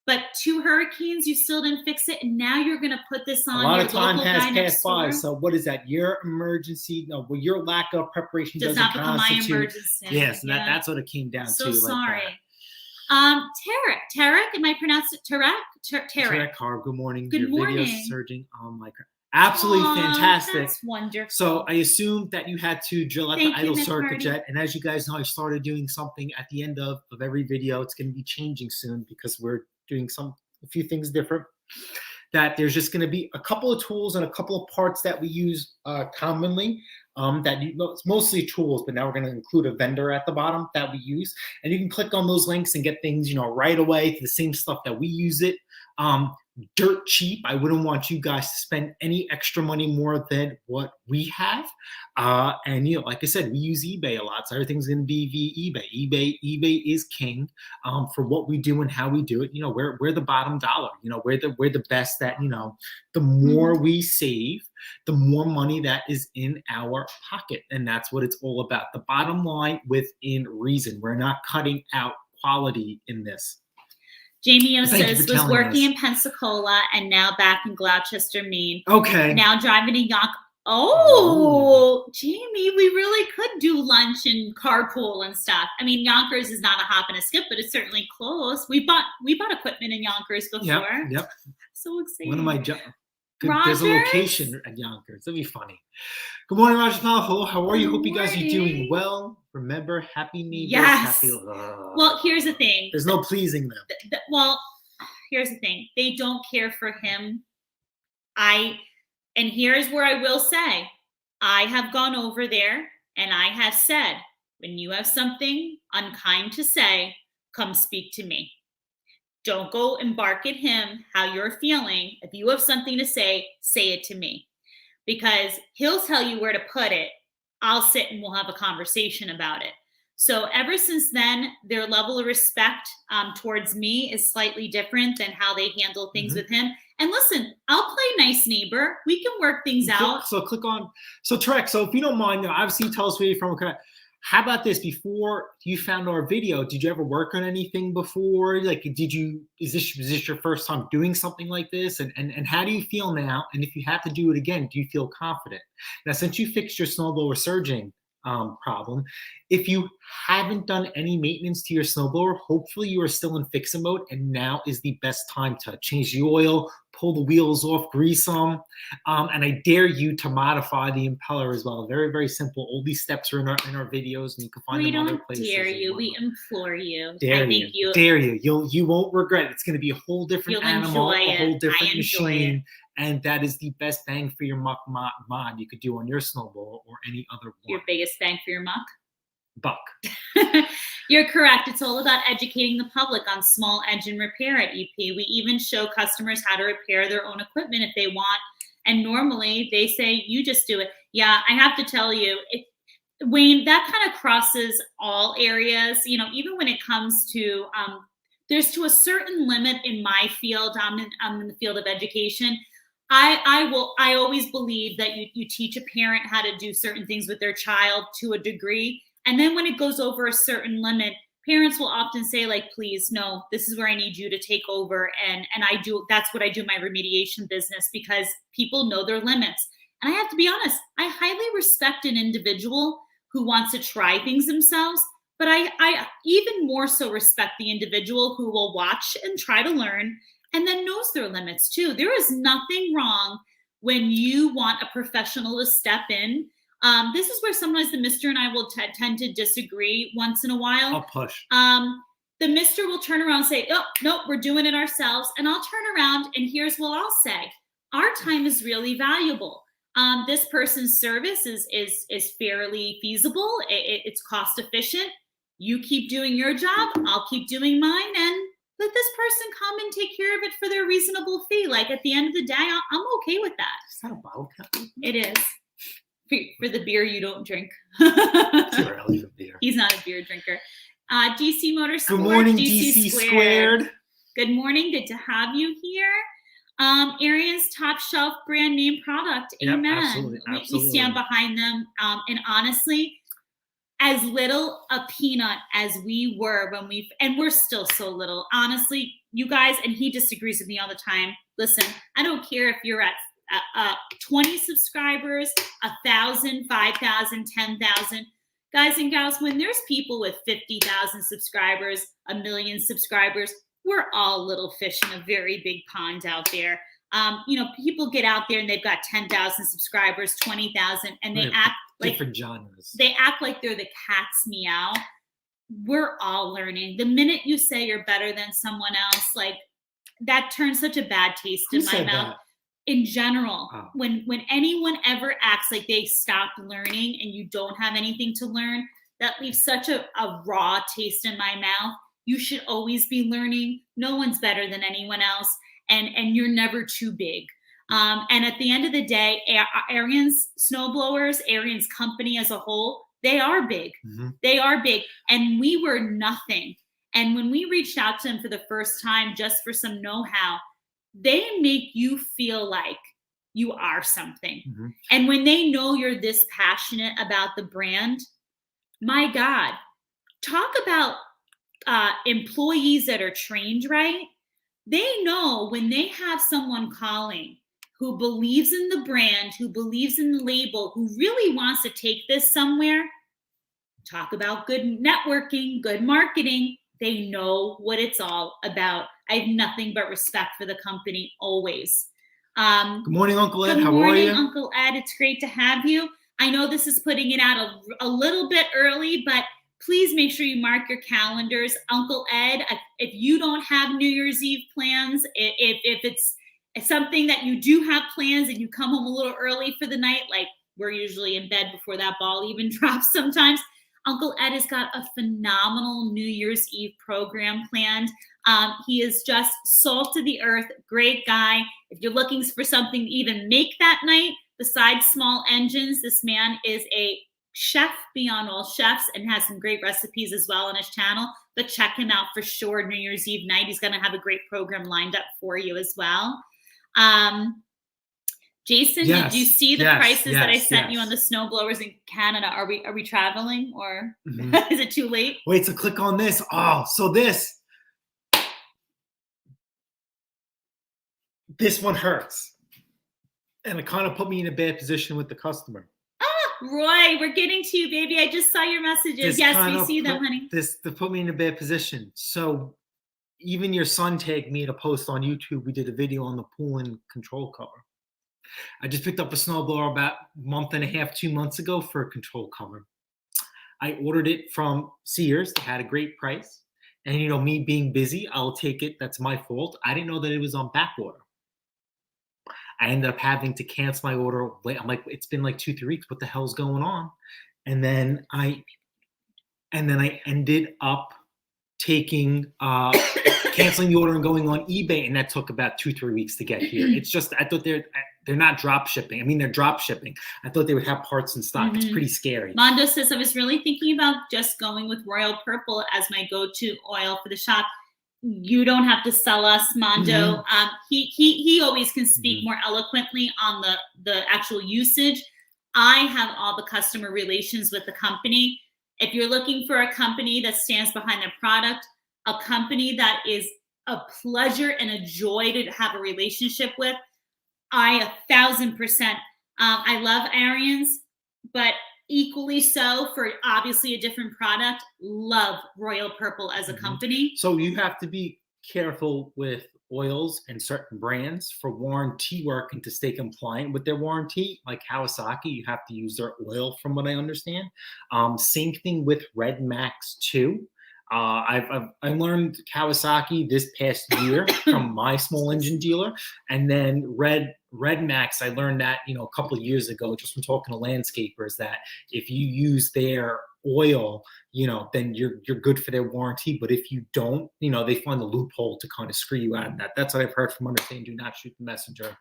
but 2 hurricanes, you still didn't fix it, and now you're going to put this on. A lot your of time local has guy next passed by. door? So what is that? Your emergency? No, well, your lack of preparation doesn't not become my constitute. emergency. Yes, that's what it came down so to. Sorry. Like Tarek, am I pronounced it Tarek? Tarek Harb, good morning. Good your morning. Video's surging on my absolutely fantastic. That's wonderful. So I assumed that you had to drill out Thank the you, idle Miss circuit Hardy. jet. And as you guys know, I started doing something at the end of every video. It's going to be changing soon, because we're doing a few things different. That there's just going to be a couple of tools and a couple of parts that we use commonly. It's mostly tools, but now we're going to include a vendor at the bottom that we use, and you can click on those links and get things, right away to the same stuff that we use it. Dirt cheap. I wouldn't want you guys to spend any extra money more than what we have. And like I said, we use eBay a lot, so everything's going to be via eBay. eBay is king for what we do and how we do it. We're the bottom dollar. We're the best at. The more we save, the more money that is in our pocket, and that's what it's all about. The bottom line within reason. We're not cutting out quality in this. Jamie O says, was working in Pensacola and now back in Gloucester, Maine. Okay. Now driving to Yonkers. Oh, Jamie, we really could do lunch and carpool and stuff. I mean, Yonkers is not a hop and a skip, but it's certainly close. We bought equipment in Yonkers before. Yep. So exciting. One of my there's a location at Yonkers. It'll be funny. Good morning, Roger Powell. How are you? Hope you guys are doing well. Remember, happy neighbors. Yes. Happy well, here's the thing. There's no pleasing them. Well, here's the thing. They don't care for him. And here's where I will say, I have gone over there and I have said, when you have something unkind to say, come speak to me. Don't go and bark at him how you're feeling. If you have something to say it to me. Because he'll tell you where to put it. I'll sit and we'll have a conversation about it. So ever since then, their level of respect towards me is slightly different than how they handle things with him. And listen, I'll play nice neighbor. We can work things out. So Tarek, so if you don't mind, obviously tell us where you're from. How about this? Before you found our video, did you ever work on anything before? Like, is this your first time doing something like this? And how do you feel now? And if you have to do it again, do you feel confident? Now, since you fixed your snowblower surging problem. If you haven't done any maintenance to your snowblower, hopefully you are still in fix-it mode, and now is the best time to change the oil, pull the wheels off, grease them, and I dare you to modify the impeller as well. Very, very simple. All these steps are in our videos, and you can find We them other don't places. dare you. We implore you. Dare I think you. Dare you. You won't regret it. It's going to be a whole different You'll animal, enjoy a whole it. different I enjoy machine. it. And that is the best bang for your muck mod you could do on your snowblower or any other one. Your biggest bang for your muck? Buck. You're correct. It's all about educating the public on small engine repair at EP. We even show customers how to repair their own equipment if they want. And normally they say, you just do it. Yeah, I have to tell you, Wayne, that kind of crosses all areas. You know, even when it comes to, there's to a certain limit in my field. I'm in the field of education. I always believe that you teach a parent how to do certain things with their child to a degree. And then when it goes over a certain limit, parents will often say, like, please, no, this is where I need you to take over. And that's what I do in my remediation business, because people know their limits. And I have to be honest, I highly respect an individual who wants to try things themselves, but I even more so respect the individual who will watch and try to learn and then knows their limits too. There is nothing wrong when you want a professional to step in. This is where sometimes the Mr. and I will tend to disagree once in a while. I'll push. The Mr. will turn around and say, oh, no, we're doing it ourselves. And I'll turn around and here's what I'll say. Our time is really valuable. This person's service is fairly feasible. It's cost efficient. You keep doing your job. I'll keep doing mine. And let this person come and take care of it for their reasonable fee. Like, at the end of the day, I'm okay with that. Is that a bottle cap? It is. For the beer you don't drink. Too early for beer. He's not a beer drinker. DC Motorsports. Good morning, DC Squared. Good morning. Good to have you here. Ariens top shelf brand name product. Amen. Yep, absolutely. We stand behind them. And honestly, as little a peanut as we were and we're still so little. Honestly, you guys, and he disagrees with me all the time. Listen, I don't care if you're at 20 subscribers, 1,000, 5,000, 10,000. Guys and gals, when there's people with 50,000 subscribers, 1 million subscribers, we're all little fish in a very big pond out there. People get out there and they've got 10,000 subscribers, 20,000, and they act like different genres. They act like they're the cat's meow. We're all learning. The minute you say you're better than someone else, like, that turns such a bad taste in my mouth. That? In general, oh. when anyone ever acts like they stopped learning and you don't have anything to learn, that leaves such a raw taste in my mouth. You should always be learning. No one's better than anyone else, and you're never too big. And at the end of the day, Ariens snowblowers, Ariens company as a whole, they are big. Mm-hmm. They are big, and we were nothing. And when we reached out to them for the first time, just for some know-how, they make you feel like you are something. Mm-hmm. And when they know you're this passionate about the brand, my God, talk about employees that are trained right. They know when they have someone calling who believes in the brand, who believes in the label, who really wants to take this somewhere, talk about good networking, good marketing. They know what it's all about. I have nothing but respect for the company always. Good morning, Uncle Ed. Good How morning, are you? Uncle Ed. It's great to have you. I know this is putting it out a little bit early, but please make sure you mark your calendars. Uncle Ed, if you don't have New Year's Eve plans, if it's something that you do have plans and you come home a little early for the night, like we're usually in bed before that ball even drops sometimes, Uncle Ed has got a phenomenal New Year's Eve program planned. He is just salt of the earth, great guy. If you're looking for something to even make that night, besides small engines, this man is a chef beyond all chefs and has some great recipes as well on his channel. But check him out for sure New Year's Eve night. He's going to have a great program lined up for you as well. Jason, yes, did you see the prices that I sent you yes. on the snowblowers in Canada? Are we traveling, or is it too late? Wait, so click on this. Oh, so this one hurts. And it kind of put me in a bad position with the customer. Roy, we're getting to you, baby. I just saw your messages. Yes, we see them, honey. This to put me in a bad position. So even your son tagged me in a post on YouTube. We did a video on the pool and control cover. I just picked up a snowblower about a month and a half, 2 months ago for a control cover. I ordered it from Sears. They had a great price. And, you know, me being busy, I'll take it. That's my fault. I didn't know that it was on back order. I ended up having to cancel my order. I'm like, it's been like 2-3 weeks. What the hell's going on? And then I ended up taking canceling the order and going on eBay, and that took about 2-3 weeks to get here. It's just I thought they're not drop shipping. I mean, they're drop shipping. I thought they would have parts in stock. It's pretty scary. Mondo says, I was really thinking about just going with Royal Purple as my go-to oil for the shop. You don't have to sell us, Mondo. He always can speak more eloquently on the actual usage. I have all the customer relations with the company. If you're looking for a company that stands behind their product, a company that is a pleasure and a joy to have a relationship with, I 1,000%. I love Ariens, but equally so for obviously a different product. Love Royal Purple as a company. So you have to be careful with oils and certain brands for warranty work and to stay compliant with their warranty. Like Kawasaki, you have to use their oil, from what I understand. Same thing with Red Max too. I learned Kawasaki this past year from my small engine dealer, and then Red Max, I learned that, you know, a couple of years ago, just from talking to landscapers, that if you use their oil, you know, then you're good for their warranty. But if you don't, you know, they find a loophole to kind of screw you out of that. That's what I've heard from Understand Do Not Shoot the Messenger.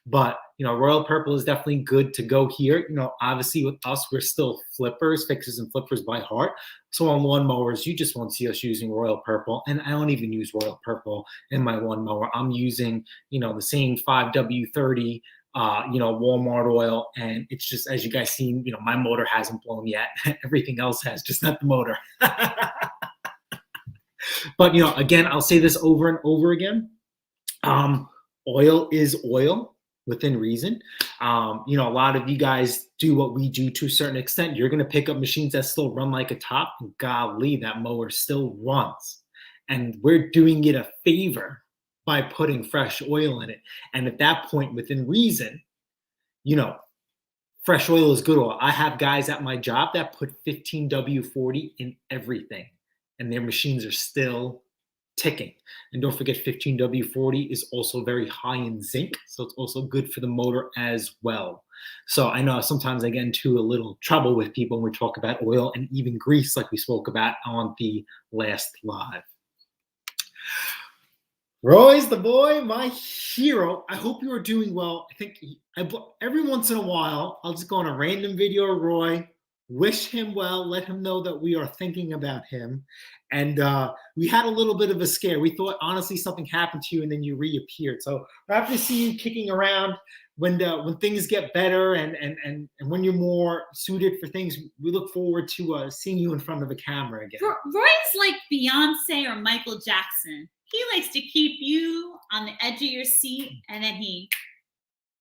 But, you know, Royal Purple is definitely good to go here. You know, obviously with us, we're still flippers, fixers and flippers by heart. So on lawnmowers, you just won't see us using Royal Purple. And I don't even use Royal Purple in my lawnmower. I'm using, you know, the same 5W30, you know, Walmart oil. And it's just, as you guys seen, you know, my motor hasn't blown yet. Everything else has, just not the motor. But, you know, again, I'll say this over and over again. Oil is oil. Within reason. You know, a lot of you guys do what we do to a certain extent. You're going to pick up machines that still run like a top. And golly, that mower still runs. And we're doing it a favor by putting fresh oil in it. And at that point, within reason, you know, fresh oil is good oil. I have guys at my job that put 15W40 in everything, and their machines are still ticking. And don't forget, 15W40 is also very high in zinc, so it's also good for the motor as well. So I know sometimes I get into a little trouble with people when we talk about oil and even grease, like we spoke about on the last live. Roy's the boy, my hero. I hope you are doing well. I think every once in a while, I'll just go on a random video of Roy, wish him well, let him know that we are thinking about him. And we had a little bit of a scare. We thought, honestly, something happened to you and then you reappeared. So we're happy to see you kicking around when things get better and when you're more suited for things. We look forward to seeing you in front of the camera again. Roy's like Beyonce or Michael Jackson. He likes to keep you on the edge of your seat, and then he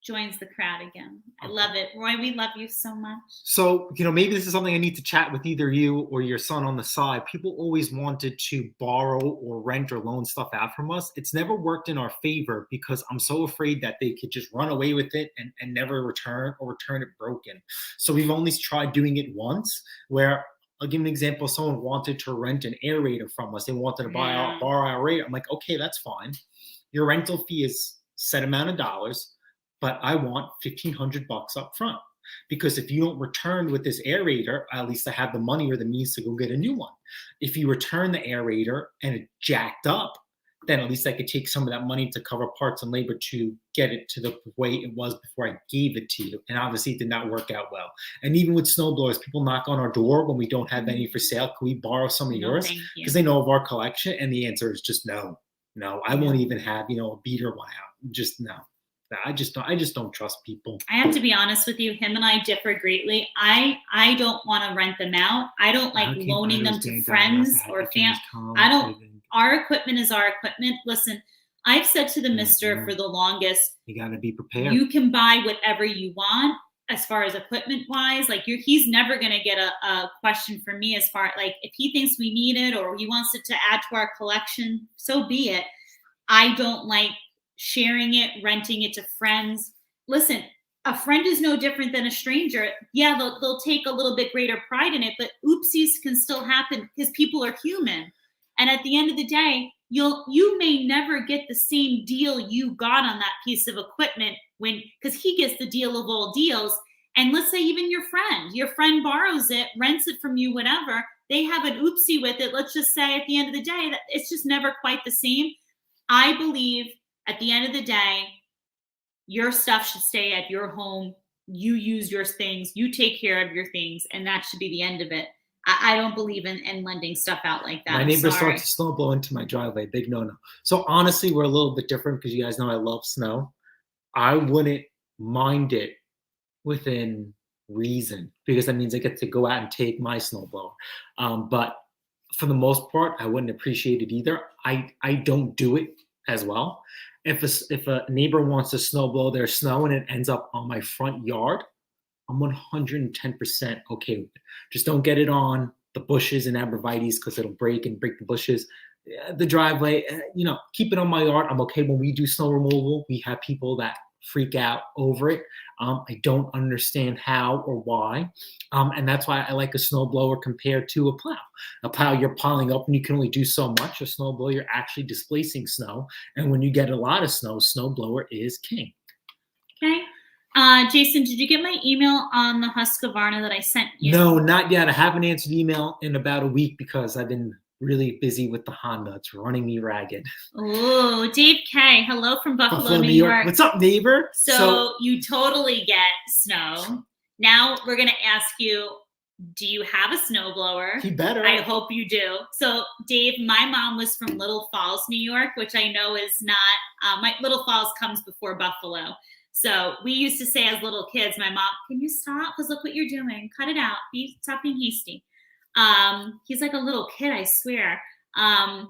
joins the crowd again. I love it. Roy, we love you so much. So, you know, maybe this is something I need to chat with either you or your son on the side. People always wanted to borrow or rent or loan stuff out from us. It's never worked in our favor because I'm so afraid that they could just run away with it and never return or return it broken. So we've only tried doing it once, where I'll give an example. Someone wanted to rent an aerator from us. They wanted to borrow our aerator. I'm like, okay, that's fine. Your rental fee is set amount of dollars, but I want $1,500 up front, because if you don't return with this aerator, at least I have the money or the means to go get a new one. If you return the aerator and it jacked up, then at least I could take some of that money to cover parts and labor to get it to the way it was before I gave it to you. And obviously it did not work out well. And even with snowblowers, people knock on our door when we don't have any for sale. Can we borrow some of yours? Because they know of our collection. And the answer is just no. No, I won't even have, you know, a beater one out. Just no. I just don't trust people. I have to be honest with you. Him and I differ greatly. I don't want to rent them out. I don't like loaning them to friends or family. Our equipment is our equipment. Listen, I've said to the mister for the longest, you got to be prepared. You can buy whatever you want. as far as equipment wise, like he's never going to get a question from me as far like if he thinks we need it or he wants it to add to our collection, so be it. I don't like sharing it, renting it to friends. Listen, a friend is no different than a stranger. Yeah, they'll take a little bit greater pride in it, but oopsies can still happen because people are human. And at the end of the day, you may never get the same deal you got on that piece of equipment because he gets the deal of all deals. And let's say even your friend borrows it, rents it from you, whatever, they have an oopsie with it. Let's just say at the end of the day, that it's just never quite the same. I believe at the end of the day, your stuff should stay at your home. You use your things, you take care of your things, and that should be the end of it. I don't believe in lending stuff out like that. My neighbor starts to snowball into my driveway. Big no-no. So honestly, we're a little bit different because you guys know I love snow. I wouldn't mind it within reason because that means I get to go out and take my snowblower. But for the most part, I wouldn't appreciate it either. I don't do it as well. If a neighbor wants to snowblow their snow and it ends up on my front yard, I'm 110% okay with it. Just don't get it on the bushes and arborvitaes because it'll break the bushes. The driveway, keep it on my yard. I'm okay when we do snow removal. We have people that freak out over it. I don't understand how or why. And that's why I like a snowblower compared to a plow. A plow, you're piling up and you can only do so much. A snowblower, you're actually displacing snow. And when you get a lot of snow, snowblower is king. Okay. Jason, did you get my email on the Husqvarna that I sent you? No, not yet. I haven't answered email in about a week because I've been really busy with the Honda. It's running me ragged. Oh, Dave K. Hello from Buffalo, New York. What's up, neighbor? So you totally get snow. Now we're going to ask you, do you have a snowblower? You better. I hope you do. So Dave, my mom was from Little Falls, New York, which I know is not, my Little Falls comes before Buffalo. So we used to say as little kids, my mom, can you stop? Because look what you're doing. Cut it out. Stop being hasty. He's like a little kid, I swear. My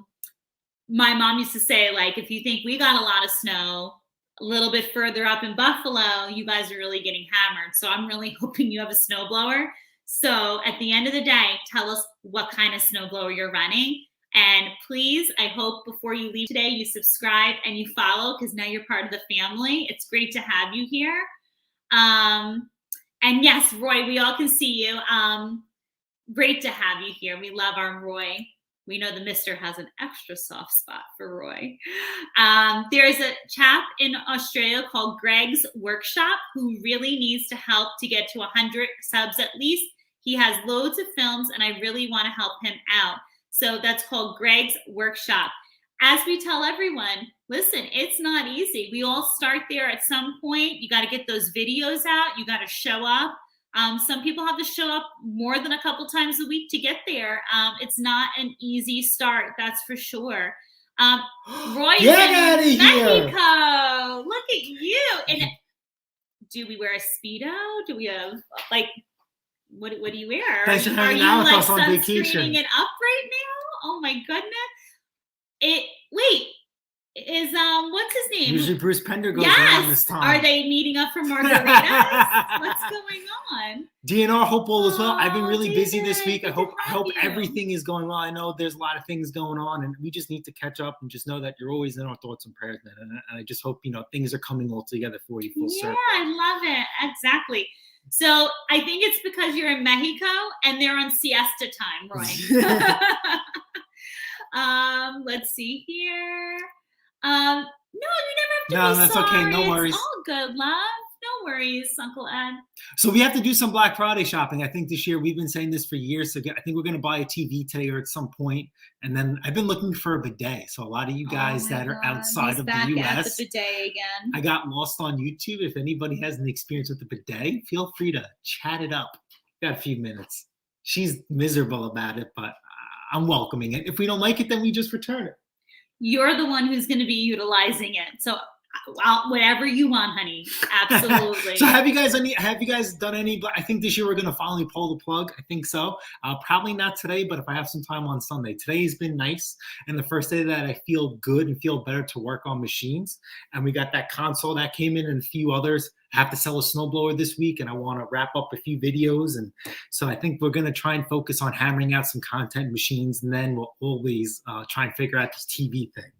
mom used to say, like, if you think we got a lot of snow a little bit further up in Buffalo, you guys are really getting hammered. So I'm really hoping you have a snowblower. So at the end of the day, tell us what kind of snowblower you're running. And please, I hope before you leave today, you subscribe and you follow because now you're part of the family. It's great to have you here. And yes, Roy, we all can see you. Great to have you here. We love our Roy. We know the mister has an extra soft spot for Roy. There's a chap in Australia called Greg's Workshop who really needs to help to get to 100 subs at least. He has loads of films and I really want to help him out. So that's called Greg's Workshop. As we tell everyone, listen, it's not easy. We all start there at some point. You got to get those videos out. You got to show up. Some people have to show up more than a couple times a week to get there. It's not an easy start, that's for sure. Roy is in Mexico. Look at you. And do we wear a Speedo? Do we have like what do you wear? Thanks for hanging out with us on vacation. Sunscreening it up right now? Oh my goodness. Is what's his name? Usually Bruce Pender goes around this time. Are they meeting up for margaritas? What's going on? DNR, hope all is well. I've been really busy this week. I hope everything is going well. I know there's a lot of things going on, and we just need to catch up and just know that you're always in our thoughts and prayers. And I just hope things are coming all together for you. Full circle. I love it. Exactly. So I think it's because you're in Mexico and they're on siesta time, Roy. Let's see here. No, you never have to be sorry. Okay. No worries. It's all good, love. No worries, Uncle Ed. So we have to do some Black Friday shopping. I think this year, we've been saying this for years. So I think we're going to buy a TV today or at some point. And then I've been looking for a bidet. So a lot of you guys that are outside of the U.S. At the bidet again. I got lost on YouTube. If anybody has an experience with the bidet, feel free to chat it up. Got a few minutes. She's miserable about it, but I'm welcoming it. If we don't like it, then we just return it. You're the one who's going to be utilizing it. So whatever you want, honey. Absolutely. So have you guys done any? I think this year we're going to finally pull the plug. I think so. Probably not today, but if I have some time on Sunday. Today has been nice. And the first day that I feel good and feel better to work on machines. And we got that console that came in and a few others. I have to sell a snowblower this week, and I want to wrap up a few videos. And so I think we're going to try and focus on hammering out some content machines, and then we'll always try and figure out this TV thing.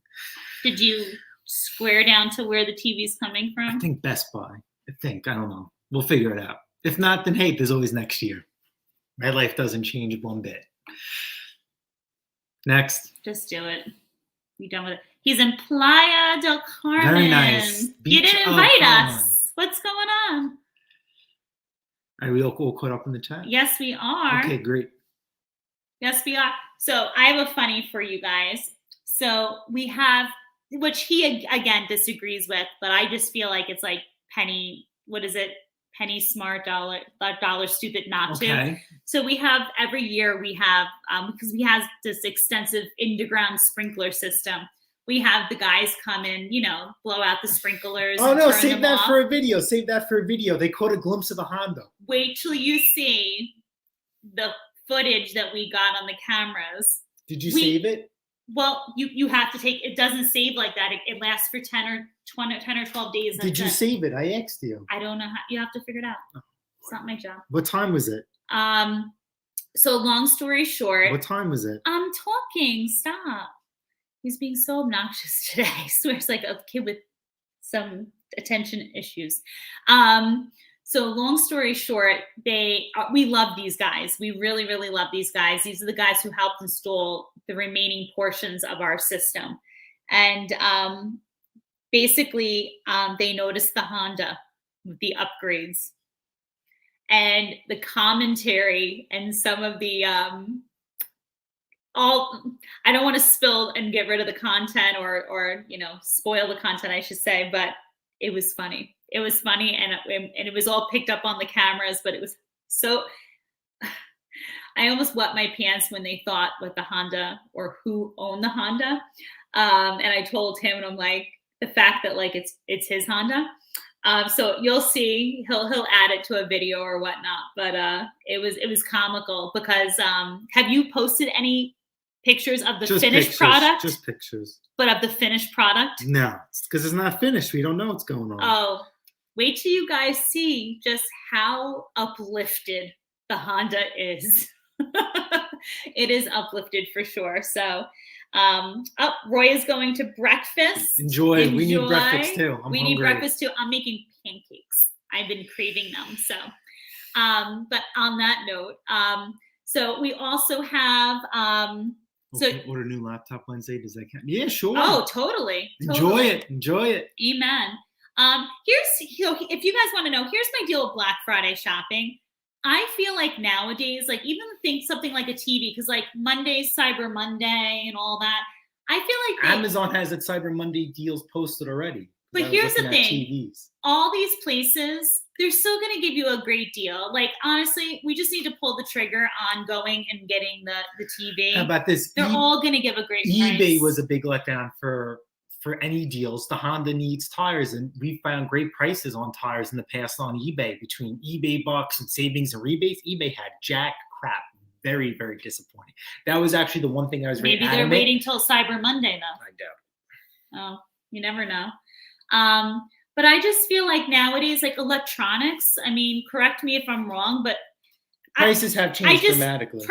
Did you square down to where the TV's coming I from? think Best Buy. I don't know. We'll figure it out. If not, then hey, there's always next year. My life doesn't change one bit. Next. Just do it. You done with it? He's in Playa del Carmen. Very nice. You Beach didn't of invite Carmen. us. What's going on? Are we all caught up in the chat? Yes, we are. Okay, great. Yes, we are. So I have a funny for you guys. So we have, which he again disagrees with, but I just feel like it's like penny, what is it? Penny smart, dollar stupid not to. Okay. So we have every year we have because we have this extensive underground sprinkler system. We have the guys come in, blow out the sprinklers. Oh and no, turn save them that off. for a video. Save that for a video. They caught a glimpse of the Honda. Wait till you see the footage that we got on the cameras. Did you save it? Well, you have to take, it doesn't save like that. It lasts for 10 or 12 days. Did you save it? I asked you. I don't know how, you have to figure it out. It's not my job. What time was it? So long story short. What time was it? I'm talking, stop. He's being so obnoxious today. I swear it's like a kid with some attention issues. So long story short, we love these guys. We really, really love these guys. These are the guys who helped install the remaining portions of our system. And basically, they noticed the Honda with the upgrades. And the commentary and some of the, I don't want to spill and get rid of the content or spoil the content, I should say, but it was funny. It was funny, and it was all picked up on the cameras, but it was so, I almost wet my pants when they thought what the Honda or who owned the Honda. And I told him, and I'm like, the fact that like it's his Honda. So you'll see he'll add it to a video or whatnot, but it was comical because have you posted any pictures of the finished product? Just pictures. But of the finished product? No, because it's not finished. We don't know what's going on. Oh, wait till you guys see just how uplifted the Honda is. It is uplifted for sure. So, Roy is going to breakfast. Enjoy. We need breakfast too. We need breakfast too. I'm making pancakes. I've been craving them. So, but on that note, so we also have, order a new laptop Wednesday. Does that count? Yeah, sure. Oh, totally. Enjoy it. Enjoy it. Amen. If you guys want to know, here's my deal with Black Friday shopping. I feel like nowadays, like even think something like a TV, because like Monday's Cyber Monday and all that. I feel like Amazon has its Cyber Monday deals posted already. But here's the thing: all these places, they're still going to give you a great deal. Like honestly, we just need to pull the trigger on going and getting the TV. How about this? They're all going to give a great price. eBay was a big letdown for any deals. The Honda needs tires, and we found great prices on tires in the past on eBay. Between eBay bucks and savings and rebates, eBay had jack crap. Very, very disappointing. That was actually the one thing I was very Maybe they're waiting till Cyber Monday though. I doubt. Oh, you never know. But I just feel like nowadays, like electronics, I mean, correct me if I'm wrong, but prices have changed dramatically.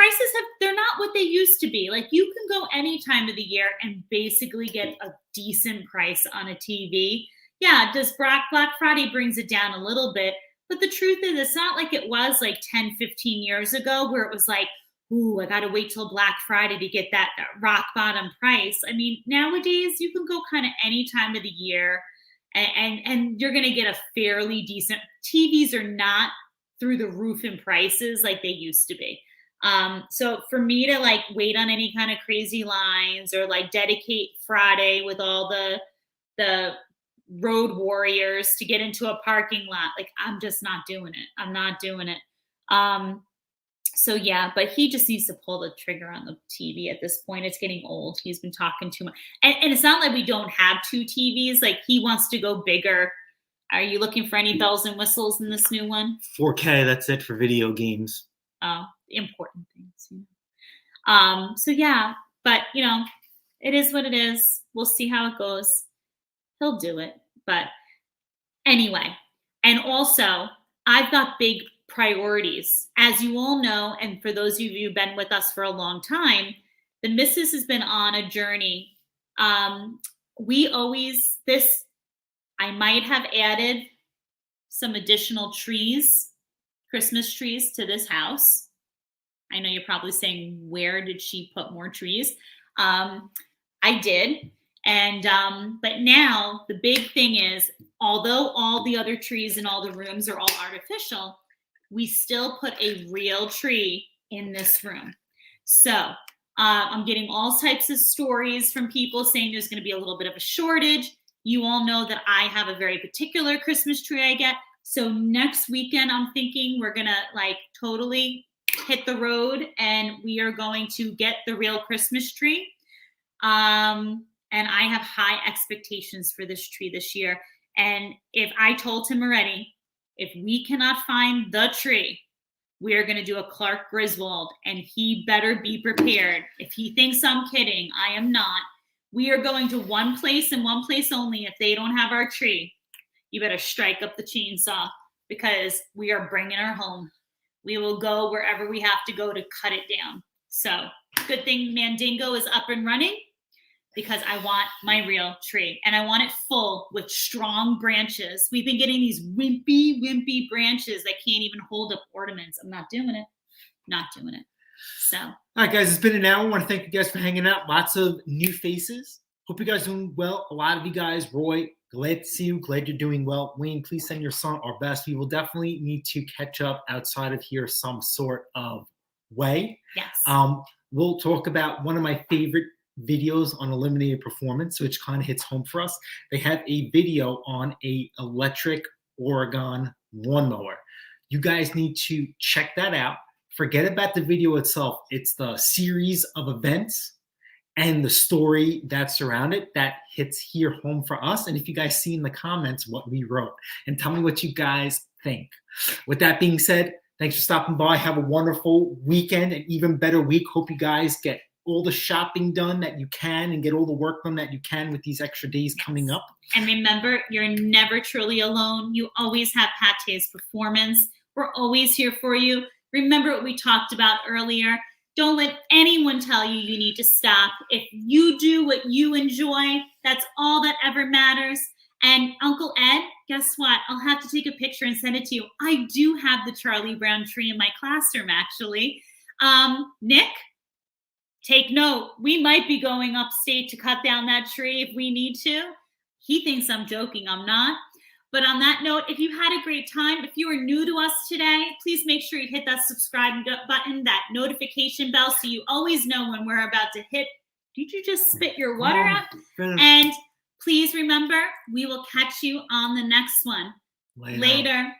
They're not what they used to be. Like you can go any time of the year and basically get a decent price on a TV. Yeah, does Black Friday brings it down a little bit, but the truth is it's not like it was like 10, 15 years ago where it was like, ooh, I got to wait till Black Friday to get that rock bottom price. I mean, nowadays you can go kind of any time of the year and you're going to get a fairly decent, TVs are not through the roof in prices like they used to be. So for me to like wait on any kind of crazy lines or like dedicate Friday with all the road warriors to get into a parking lot, like I'm just not doing it. I'm not doing it. So yeah, but he just needs to pull the trigger on the TV at this point. It's getting old. He's been talking too much. And it's not like we don't have two TVs. Like he wants to go bigger. Are you looking for any bells and whistles in this new one? 4K, that's it for video games. Oh, important things. So yeah, but it is what it is. We'll see how it goes. He'll do it. But anyway, And also, I've got big priorities. As you all know, and for those of you who've been with us for a long time, the missus has been on a journey. I might have added some additional trees, Christmas trees to this house. I know you're probably saying, where did she put more trees? I did. And but now the big thing is, although all the other trees in all the rooms are all artificial, we still put a real tree in this room. So I'm getting all types of stories from people saying there's going to be a little bit of a shortage. You all know that I have a very particular Christmas tree I get. So next weekend, I'm thinking we're going to like totally hit the road and we are going to get the real Christmas tree. And I have high expectations for this tree this year. And if I told him already, if we cannot find the tree, we are going to do a Clark Griswold, and he better be prepared. If he thinks I'm kidding, I am not. We are going to one place and one place only. If they don't have our tree, you better strike up the chainsaw, because we are bringing her home. We will go wherever we have to go to cut it down. So good thing Mandingo is up and running, because I want my real tree, and I want it full with strong branches. We've been getting these wimpy branches that can't even hold up ornaments. I'm not doing it. Not doing it. So. All right, guys, it's been an hour. I want to thank you guys for hanging out. Lots of new faces. Hope you guys are doing well. A lot of you guys, Roy, glad to see you. Glad you're doing well. Wayne, please send your son our best. We will definitely need to catch up outside of here some sort of way. Yes. We'll talk about one of my favorite videos on eliminated performance, which kind of hits home for us. They have a video on a electric Oregon lawnmower. You guys need to check that out. Forget about the video itself. It's the series of events and the story that surround it that hits here home for us. And if you guys see in the comments what we wrote, and tell me what you guys think. With that being said, thanks for stopping by. Have a wonderful weekend, an even better week. Hope you guys get all the shopping done that you can and get all the work done that you can with these extra days coming up. And remember, you're never truly alone. You always have Pate's Performance. We're always here for you. Remember what we talked about earlier. Don't let anyone tell you you need to stop. If you do what you enjoy, that's all that ever matters. And Uncle Ed, guess what? I'll have to take a picture and send it to you. I do have the Charlie Brown tree in my classroom, actually. Nick, take note. We might be going upstate to cut down that tree if we need to. He thinks I'm joking. I'm not. But on that note, if you had a great time, if you are new to us today, please make sure you hit that subscribe button, that notification bell, so you always know when we're about to hit. Did you just spit your water out? And please remember, we will catch you on the next one. Later.